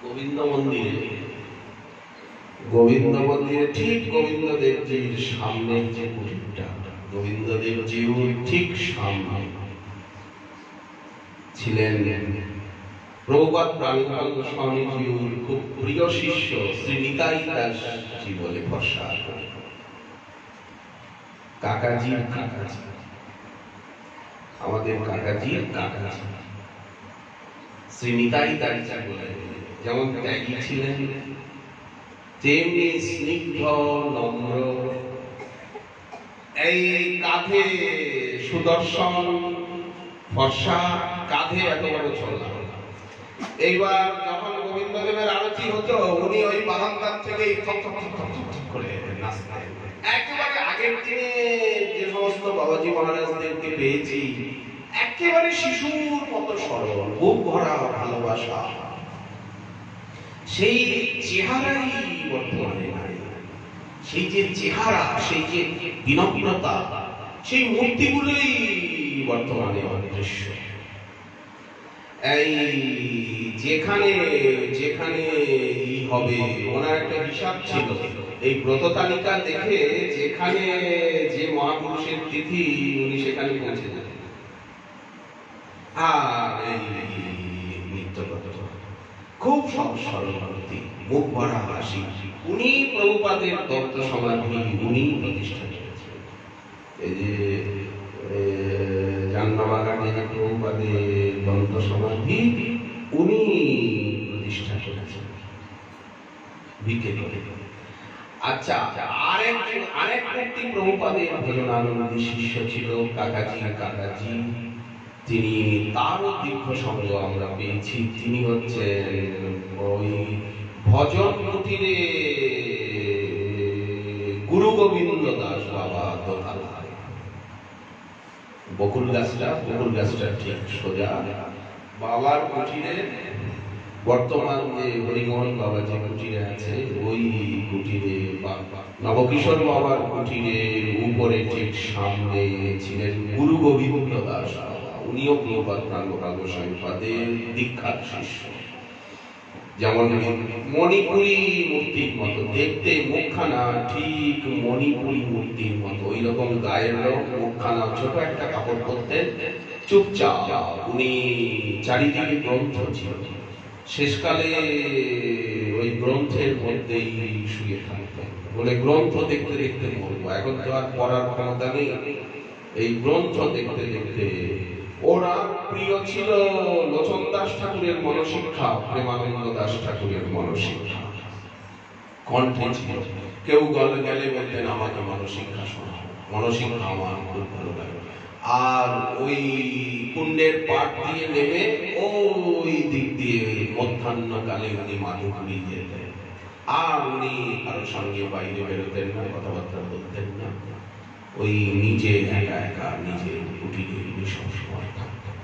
গোবিন্দ মন্দিরে ঠিক গোবিন্দ দেবজির সামনে যে কুটিরটা, গোবিন্দ দেবজির ঠিক সামনে ছিলেন প্রভুপাদ প্রাণিকান্ত স্বামীজির খুব প্রিয় শিষ্য শ্রী নিতাই দাসজি বলে ভরসা, কাকাজি, আমাদের কাকাজির কাকাজি শ্রী নিতাই দাসজি বলে। যেমন ত্যাগী ছিলেন, তেমনি স্নিগ্ধ নম্র, এই কাঁধে সুদর্শন, ফর্সা, কাঁধে এত বড় ছলনা। এইবার যখন গোবিন্দদেবের আরতি হতো, উনি ওই বারান্দার থেকে করে নাচতেন। একেবারে আগের দিনে যে সমস্ত বাবাজি মহারাজদেরকে পেয়েছি, একেবারে শিশুর মতো সরল, বুক ভরা ভালোবাসা, সেই চেহারাই বর্তমানে নাই। সেই যে চেহারা, সেই যে বিনম্রতা, সেই মূর্তিগুলোই বর্তমানে অদৃশ্য। এই যেখানে যেখানে হবে, ওনার একটা হিসাব ছিল, এই ব্রত তালিকা দেখে যেখানে যে মহাপুরুষের তিথি উনি সেখানে পৌঁছে যেতেন। আর এই নিত্যব্রত খুব সহজ সরল মূর্তি, মুখ ভরা হাসি, উনি প্রভুপাদের দত্ত সমাধি উনি প্রতিষ্ঠা করেছেন। এই যে জান্নাবাগানে যে প্রভুপাদের দন্ত সমাধি উনি প্রতিষ্ঠা করেছেন বিকেলে। আচ্ছা, আরেক ব্যক্তি প্রভুপাদের ভজনানন্দী শিষ্য ছিল কাকাজি। তিনি তারও দীর্ঘ সঙ্গ আমরা পেয়েছি। তিনি হচ্ছেন ওই ভজন কুটিরে গুরু গোবিন্দ দাস বাবা দোতলায়। বকুল গাছটা ঠিক সোজা বাবার কুটিরে, বর্তমান যে হরিমোহন বাবা যে কুটিরে আছে ওই কুটিরে, নবকিশোর বাবার কুটিরের উপরে ঠিক সামনে ছিলেন গুরু গোবিন্দ দাস বাবা। উনিও প্রভুপাদ প্রাণপ্রকাশ গোস্বামীপাদের দীক্ষার শিষ্য। যেমন মণিপুরী মূর্তির মতো দেখতে, মুখখানা ঠিক মণিপুরী মূর্তির মতো, ওই রকম গায়ের রং, মুখখানা, ছোট একটা কাপড় পরতেন, চুপচাপ। উনি চারিদিকে গ্রন্থ ছিল, শেষকালে ওই গ্রন্থের মধ্যেই শুয়ে থাকতেন, বলে গ্রন্থ দেখতে দেখতে মরবো, এখন তো আর পড়ার ক্ষমতা নেই। এই গ্রন্থ দেখতে দেখতে ওনার প্রিয় ছিল লোচন দাস ঠাকুরের মনশিক্ষা, প্রেমানন্দ দাস ঠাকুরের মনশিক্ষা কণ্ঠে ছিল। কেউ গেলে বলতেন আমাকে মনশিক্ষা শোনাও, মনশিক্ষা আমার খুব ভালো লাগে। আর ওই কুণ্ডের পাট দিয়ে নেমে ওই দিক দিয়ে মধ্যাহ্নকালে উনি মাধুপুরি যেতেন। আর উনি কারোর সঙ্গে বাইরে বেরোতেন না, কথাবার্তা বলতেন না, ওই নিজে একা নিজে কুটিরে সবসময় থাকতেন।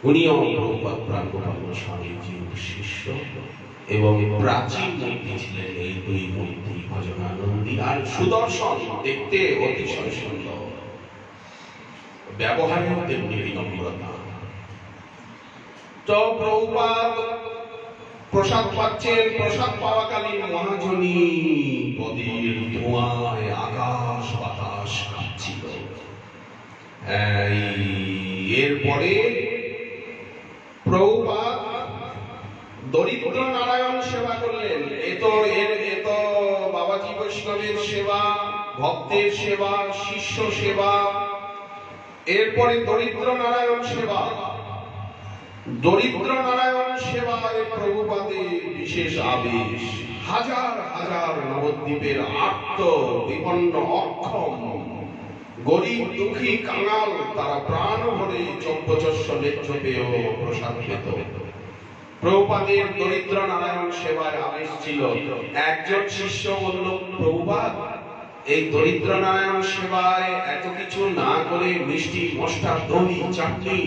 উনিও প্রভুপাদ প্রাণপ্রকাশ গোস্বামীজির শিষ্য এবং প্রাচীন মূর্তি ছিলেন এই দুই মূর্তি, ভজনানন্দী আর সুদর্শন। দেখতে অতিশয় সুন্দর, ব্যবহারেও তেমনি বিনম্রতা। তো প্রভুপাদ প্রসাদ পাচ্ছেন, প্রসাদ পাওয়াকালীন মহাজনী পদের ধোঁয়ায় আকাশ বাতাস কাঁপছিল। এরপরে প্রভুপাদ দরিদ্র নারায়ণ সেবা করলেন। এ তো বাবাজি বৈষ্ণবের সেবা, ভক্তের সেবা, শিষ্য সেবা। এরপরে দরিদ্র নারায়ণ সেবা। দরিদ্র নারায়ণ সেবায় প্রভুপাদের বিশেষ আবেশ। হাজার হাজার নবদ্বীপের আর্ত বিপন্ন অক্ষম গরিব দুঃখী কাঙাল তারা প্রাণ ভরে চব্যচস্য নেত্র পেয়েও প্রসাদ পেত। প্রভুপাদের দরিদ্র নারায়ণ সেবায় আবেশ ছিল। একজন শিষ্য বলল, প্রভুপাদ এই দরিদ্র নারায়ণ সেবায় এত কিছু না করে মিষ্টি মশলা দই চাটনি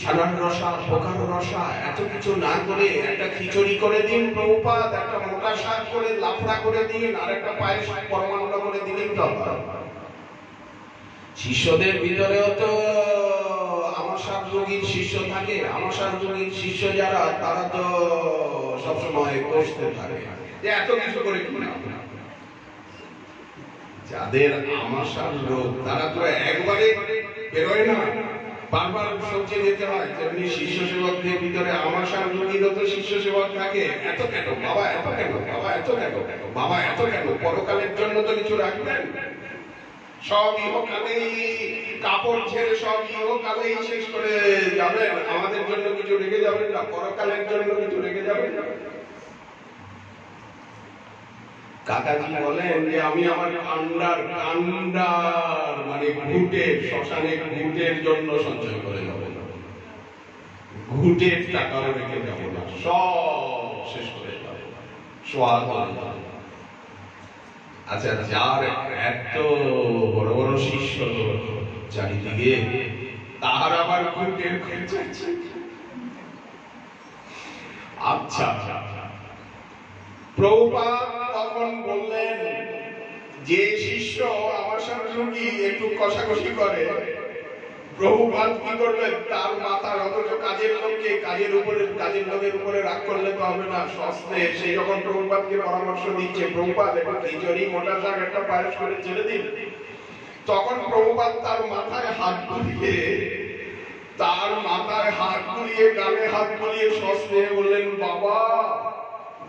ছানার রসা পোকার রসা এত কিছু না করে একটা খিচুড়ি করে দিন প্রভুপাদ, একটা মোটা শাক করে লাফড়া করে দিন, আর একটা পায়েস পরমান্ন করে দিলেন তো। শিষ্যদের ভিতরেও তো আমাশার রোগীর শিষ্য থাকে। আমাশার রোগীর শিষ্য যারা, তারা তো সবসময় কষতে থাকে যে এত কিছু করে কি না। যাদের আমাশার রোগ তারা তো একবারে বেরোয় না, বারবার সবচে যেতে হয়। তেমনি শিষ্য সেবকদের ভিতরে আমাশার রোগীরও তো শিষ্য সেবক থাকে। এত কেন বাবা, এত কেন বাবা, এত কেন বাবা, এত কেন? পরকালের জন্য তো কিছু রাখবেন। সব ইহকালেই কাপড় ছেড়ে সব ইহকালেই শেষ করে যাবেন, আমাদের জন্য কিছু রেখে যাবেন না, পরকালের জন্য কিছু রেখে যাবেন না। কাকাজি বলেন যে আমি আমার কান্ডার মানে ঘুটের, শ্মশানে ঘুটের জন্য সঞ্চয় করে যাব, ঘুটের টাকাও রেখে যাব না, সব শেষ করে যাব, সোয়াদ হয়ে যাবে। আচ্ছা, যার এত বড় বড় শিষ্য চারিদিকে, তার আবার কুটের খরচা। আচ্ছা, প্রভুপাদ তখন বললেন, যে শিষ্য আমার সঙ্গে একটু কষাকষি করে, প্রভুপাদ কি করবেন, তার মাথার অথচ কাজের লোকের উপরে রাগ করলে তো হবে না, সস্তে। সেই যখন প্রভুপাদকে পরামর্শ দিচ্ছে, প্রভুপাদ একটা খিচুড়ি মোটা শাক একটা পায়েস করে ছেড়ে দিন, তখন প্রভুপাদ তার মাথায় হাত বুলিয়ে গালে হাত বুলিয়ে সস্তে বললেন, বাবা,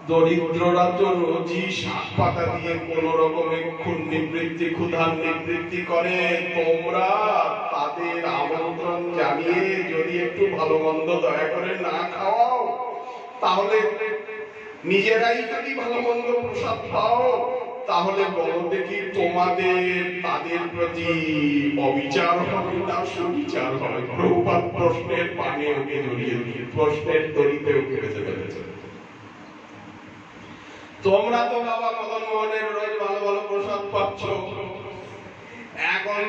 দরিদ্ররা তো রোজই শাক পাতা দিয়ে কোন রকমের ক্ষুধার নিবৃত্তি করে, তোমরা তাদের আমন্ত্রণ জানিয়ে যদি একটু ভালো মন্দ দয়া করে না খাওয়াও, তাহলে নিজেরাই যদি ভালো মন্দ প্রসাদ পাও, তাহলে বলো দেখি তোমাদের তাদের প্রতি অবিচার হবে না সুবিচার হবে? প্রভুপাদ প্রশ্নের পানে ওকে জড়িয়ে দিয়ে প্রশ্নের তরিতে ওকে বেঁচে ফেলেছে। তোমরা তো বাবা মদন মোহনের রোজ ভালো ভালো প্রসাদ পাচ্ছ, এখন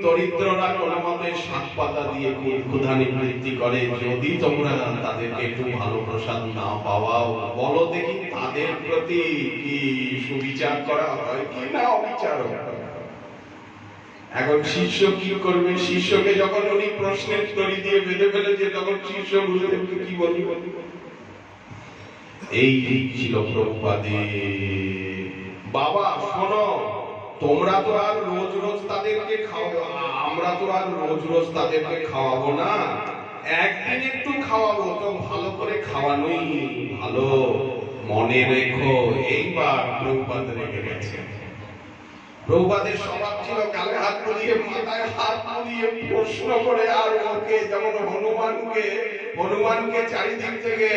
দরিদ্ররা কোনো মতে শাক পাতা দিয়ে ক্ষুধা নিবৃত্তি করে, যদি তোমরা তাদেরকে একটু ভালো প্রসাদ না পাওয়াও, বলো দেখি তাদের প্রতি কি সুবিচার করা হয় কি না অবিচার হয়? এখন শিষ্য কি করবে? শিষ্যকে যখন উনি প্রশ্নের তরি দিয়ে বেঁধে ফেলেছে, তখন শিষ্য গুরুদেবকে কি বলি? এই ছিল প্রভুপাদের। বাবা শোনো, তোমরা তো আর রোজ রোজ তাদেরকে খাওয়াবো, আমরা তো আর রোজ রোজ তাদেরকে খাওয়াবো না, একদিন একটু খাওয়াবো, তো ভালো করে খাওয়ানোই ভালো, মনে রেখো। এইবার প্রভুপাদ রেখে গেছে। প্রভুপাদের স্বভাব ছিল গালে হাত বুলিয়ে মাথায় হাত বুলিয়ে প্রশ্ন করে, আর ওকে যেমন হনুমানকে চারিদিক থেকে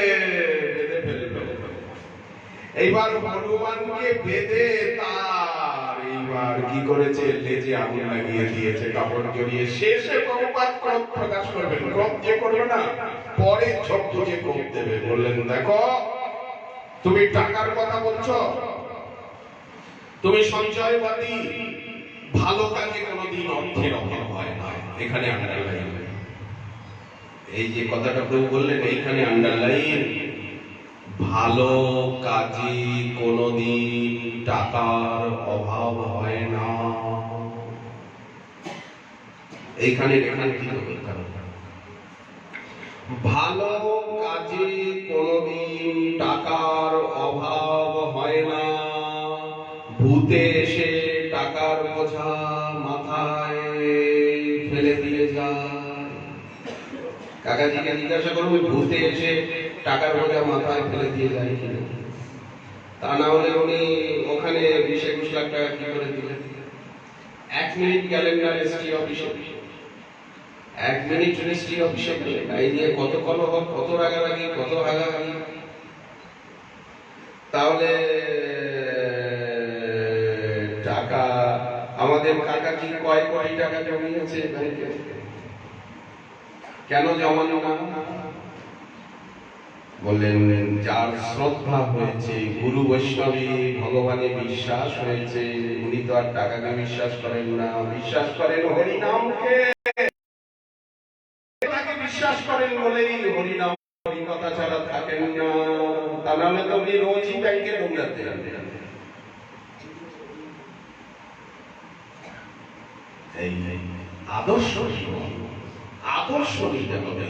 বেঁধে ফেলে। এইবার হনুমানকে বেঁধে তার এইবার কি করেছে, লেজে আগুন লাগিয়ে দিয়েছে, কাপড় জড়িয়ে। শেষে প্রভুপাদ ক্রোধ প্রকাশ করবেন, ক্রোধ যে করবে না, পরে ছোট্ট যে ক্রোধ দেবে। বললেন, দেখো, তুমি টাকার কথা বলছো, তুমি সঞ্চয়বাদী, ভালো কাজে কোনোদিন অর্থের অভাব হয় না। এখানে আন্ডারলাইন, এই যে কথাটা প্রভু বললেন, এইখানে আন্ডারলাইন, ভালো কাজে কোনোদিন টাকার অভাব হয় না। এইখানে ভালো কাজে কোনোদিন টাকার অভাব হয় না। ভূতে এসে টাকার বোঝা মাথায় ফেলে দিয়ে যায়। কাকাজিকে জিজ্ঞাসা করুন, ভূতে এসে টাকার বোঝা মাথায় ফেলে দিয়ে যায় কিনা? তা না হলে উনি ওখানে 20-21 লাখ টাকা কি করে দিলেন? 1 মিনিট গেলেন না রেজিস্ট্রি অফিসে, 1 মিনিট রেজিস্ট্রি অফিসে গেলেন, এই নিয়ে কত কলহ, কত রাগারাগি, কত হাগাহাগি। তাহলে টাকা, আমাদের কাকাজি কয় কোটি টাকা জমিয়েছে ব্যাংকে, কেন জমানো না? বললেন, যার শ্রদ্ধা হয়েছে, গুরু বৈষ্ণবী ভগবানে বিশ্বাস হয়েছে, উনি তো আর টাকাকে বিশ্বাস করেন না, বিশ্বাস করেন হরিনামকে। তাকে বিশ্বাস করেন বলেই হরিনাম কথা ছাড়া থাকেন না, তা নাহলে তো উনি রোজই ব্যাংকে দৌড়াতে। এই আদর্শ নিতে হবে।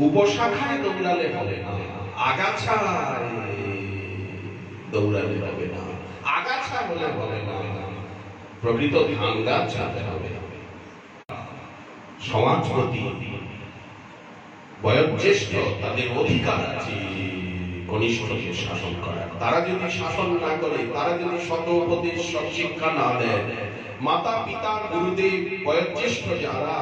উপশাখায় দৌড়ালে হবে না, আগাছায় দৌড়ালে হবে না, আগাছা হলে হবে না, প্রকৃত ধান গাছ হতে হবে। সমাজপতি বয়োজ্যেষ্ঠ, তাদের অধিকার আছে কনিষ্ঠকে শাসন করার। তারা যদি শাসন না করে, তারা যদি সৎ উপদেশ শিক্ষা না দেয়, মাতা পিতা গুরুদেব বয়োজ্যেষ্ঠ যারা,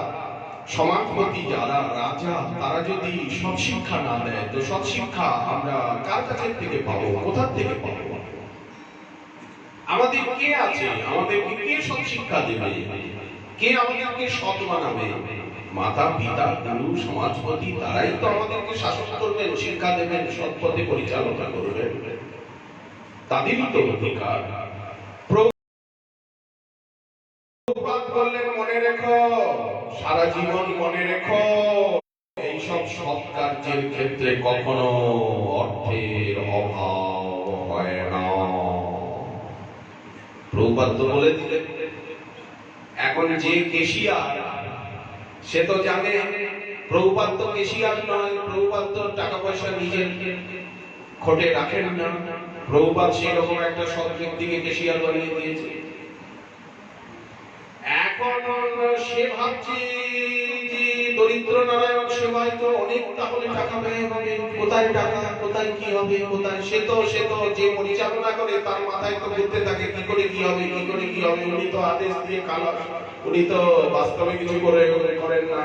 সমাজপতি যারা, রাজা, তারা যদি সৎশিক্ষা না দেয়, তো সৎশিক্ষা আমরা কার কাছে থেকে পাবো, কোথা থেকে পাবো? আমাদের কে আছে? আমাদেরকে কে সৎশিক্ষা দেবে? কে আমাদেরকে সৎ বানাবে? মাতা পিতা গুরু সমাজপতি, তারাই তো আমাদেরকে শাসন করবেন, শিক্ষা দেবেন, সৎ পথে পরিচালনা করবেন, তাদেরই তো অধিকার। প্রভুপাদ বললেন, মনে রেখো, কার্যের ক্ষেত্রে কখনো অর্থের অভাব হয় না। প্রভুপাদ তো বলে দিলেন। এখন যে কেশিয়ার সে তো জানে প্রভুপাদ তো কেশিয়ার নয়, প্রভুপাদ তো টাকা পয়সা নিজের খোটে রাখেন না। প্রভুপাদ সেই রকম একটা সৎ ব্যক্তিকে কেশিয়ার বানিয়ে দিয়েছে। এখন সে ভাবছে যে দরিদ্র নারায়ণ সেবায় তো অনেক তাহলে টাকা ব্যয় হবে, কোথায় টাকা, কোথায় কি হবে, কোথায় সে তো যে পরিচালনা করে তার মাথায় তো ঘুরতে থাকে কি করে কি হবে, কি করে কি হবে। উনি তো আদেশ দিয়ে কালা, উনি তো বাস্তবে কিছু করেন না।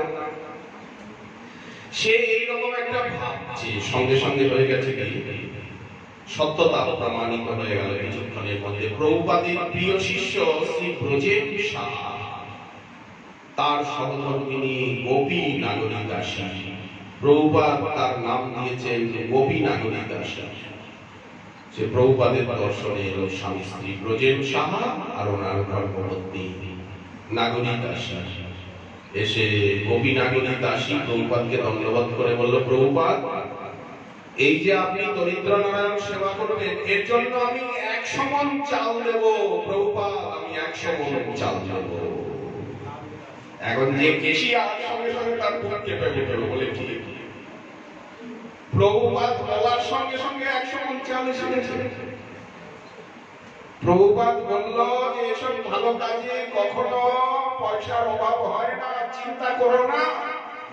সে এইরকম একটা ভাবছে, সঙ্গে সঙ্গে হয়ে গেছে কি সত্যতা প্রমাণিত হয়ে গেল কিছুক্ষণের মধ্যে। প্রভুপাদের প্রিয় শিষ্য শ্রী ব্রজেন সাহা, তার সহধর্মিণী গোপী নাগরী দাসী। প্রভুপাদ তার নাম দিয়েছেন গোপী নাগরী দাসী। সে প্রভুপাদের দর্শনে এলো স্বামী স্ত্রী ব্রজেন সাহা আর ওনার ধর্মপত্নী নাগরী দাসী। এসে গোপী নাগরী দাসী প্রভুপাদকে দণ্ডবোধ করে বলল, প্রভুপাদ এই যে আপনি দরিদ্র নারায়ণ সেবা করবেন, এর জন্য আমি 100 মণ চাল দেব। প্রভুপাদ আমি 100 মণ চাল দেব। এখন যে কেশিয়া সঙ্গে সঙ্গে তার বুক কেঁপে উঠল, বলে কি প্রভুপাদ বলার সঙ্গে সঙ্গে 100 মণ চাল এসেছে। প্রভুপাদ বলল যে এসব ভালো কাজে কখনো পয়সার অভাব হয় না, চিন্তা করো না,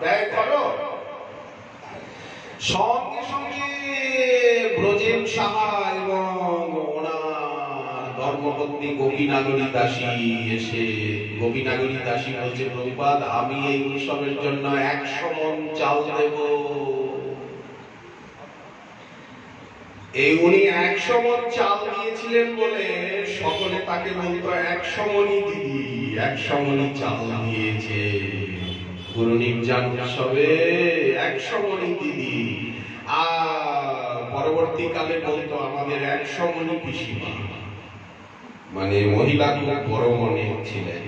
ব্যয় করো। সঙ্গে সঙ্গে ব্রজেন সাহা এবং ওনার ধর্মপত্নী গোপী নাগরী দাসী এসে, গোপী নাগরী দাসী বলছে, প্রভুপাদ আমি এই উৎসবের জন্য 100 মণ চাল দেব। এই উনি 100 মণ চাল দিয়েছিলেন বলে সকলে তাকে বলতো 100 মণি দিদি, 100 মণি চাল দিয়েছে গুরু নির্জান উৎসবে, 100 মণি দিদি। আর পরবর্তীকালে বলতো আমাদের 100 মণি পিসিমা, মানে মহিলা খুব বড় মনে ছিলেন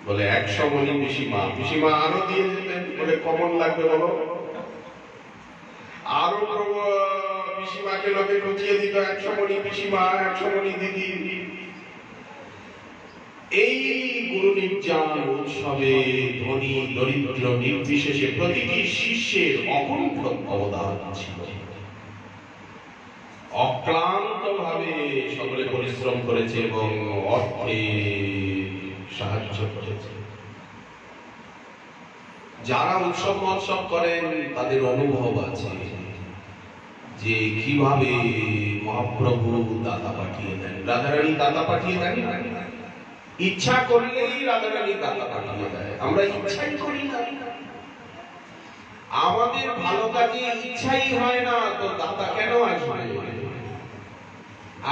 বলে 100 মণি পিসিমা। পিসিমা আরো দিয়ে যেতেন বলে কমন লাগবে বলো, আরো পিসিমাকে লোকে গুছিয়ে দিত 100 মণি পিসিমা, 100 মণি দিদি। এই গুরু নির্জান উৎসবে ধনী দরিদ্র নির্বিশেষে প্রতিটি শিষ্যের অকুণ্ঠ অবদান ছিল। অক্লান্ত ভাবে সকলে পরিশ্রম করেছে এবং অর্থে সাহায্য করেছে। যারা উৎসব মহোৎসব করেন তাদের অনুভব আছে যে কিভাবে মহাপ্রভু দাতা পাঠিয়ে দেন। রাধারানী দাতা পাঠিয়ে দেন, ইচ্ছা করলেই রাধারানী দাতা পাঠিয়ে দেয়। আমরা ইচ্ছাই করি না, আমাদের ভালো কাজে ইচ্ছাই হয় না, তো দাতা কেন আসবে?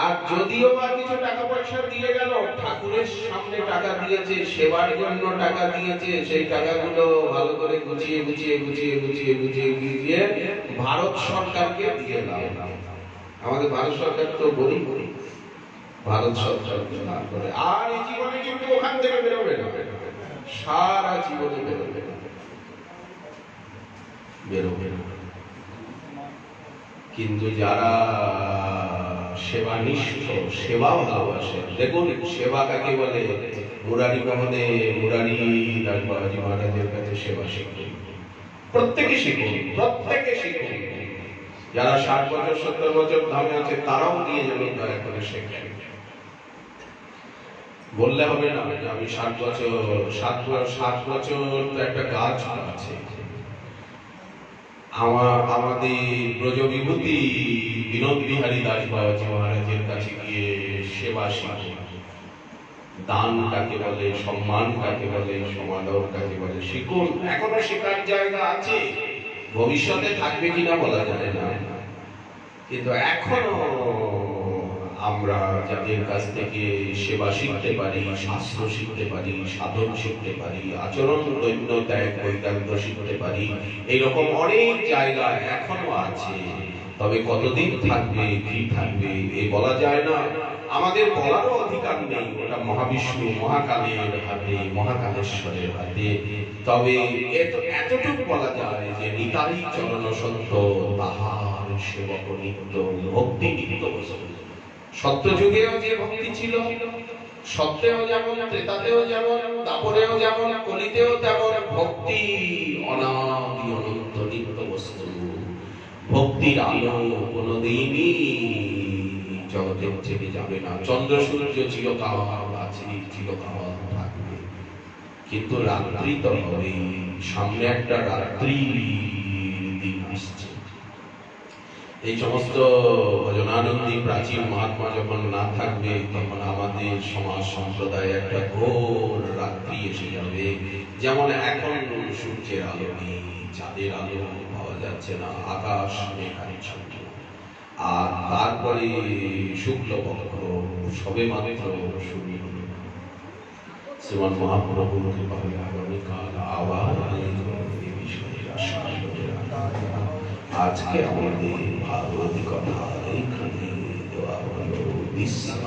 আর যদিও বা কিছু টাকা পয়সা দিয়ে গেল, ঠাকুরের সামনে টাকা দিয়েছে, সেবার জন্য টাকা দিয়েছে, সেই টাকাগুলো ভালো করে গুছিয়ে গুছিয়ে গুছিয়ে গুছিয়ে গুছিয়ে গুছিয়ে ভারত সরকারকে দিয়ে দাও। আমাদের ভারত সরকার তো গরিব, ভারত সরকার করে আর এই জীবনে কিন্তু ওখান থেকে বেরোবে না, সারা জীবনে বেরোবে না, বেরোবে না। কিন্তু যারা সেবানিষ্ঠ, সেবা ভালোবাসে, দেখুন সেবা কাকে বলে। মুরারি মোহনে মুরারি দাস বাবাজি মহারাজের কাছে সেবা শিখুন, প্রত্যেকে শিখুন, প্রত্যেকে শিখুন। যারা 60 বছর 70 বছর ধামে আছে তারাও দিয়ে যাবেন, দয়া করে শেখেন। বললে হবে না যে আমি 60 বছর তো একটা গাছ আছে। আমাদের ব্রজ বিভূতি বিনোদ বিহারী দাস বাবাজি মহারাজের কাছে গিয়ে সেবা শিখুন। দান কাকে বলে, সম্মান কাকে বলে, সমাদর কাকে বলে শিখুন। এখনো শেখার জায়গা আছে, ভবিষ্যতে থাকবে কিনা বলা যায় না, কিন্তু এখনো আমরা যাদের কাছ থেকে সেবা শিখতে পারি, শাস্ত্র শিখতে পারি, সাধন শিখতে পারি, আচরণ দৈন্য ত্যাগ বৈরাগ্য শিখতে পারি, এইরকম অনেক জায়গা এখনো আছে। তবে কতদিন থাকবে, কি থাকবে এ বলা যায় না, আমাদের বলারও অধিকার নেই। ওটা মহাবিষ্ণু মহাকালের হাতে, মহাকালেশ্বরের হাতে। তবে এতটুকু বলা যায় যে নিতাই চরণ সত্য, তাহার সেবক নিত্য ভক্তি নিত্য বস্তু। সত্য যুগেও যে ভক্তি ছিল, সত্যেও যেমন, ত্রেতাতেও যেমন, দাপরেও যেমন, কলিতেও তেমন ভক্তি অনাদি অনন্ত নিত্য বস্তু। ভক্তির আলো কোনদিনই জগতের থেকে যাবে না। চন্দ্র সূর্য চিরকাল আছে, চিরকাল থাকবে, কিন্তু রাত্রি তো হবে। সামনে একটা রাত্রি দিন আসছে। এই সমস্ত ভজনানন্দী প্রাচীন মহাত্মা যখন না থাকবে, তখন আমাদের সমাজ সম্প্রদায়ে একটা ঘোর রাত্রি এসে যাবে। যেমন এখন সূর্যের আলো নেই, চাঁদের আলো পাওয়া যাচ্ছে না, আকাশ মেঘাচ্ছন্ন, আর তারপরে শুক্লপক্ষ সবে মাত্র শুরু হলো। শ্রীমৎ মহাপ্রভুর কৃপায় আগামীকাল আবার এই বিষয়ে আজকে আমাদের ভাগবত কথা এইখানে দেওয়া হলো। বিশ্রাম।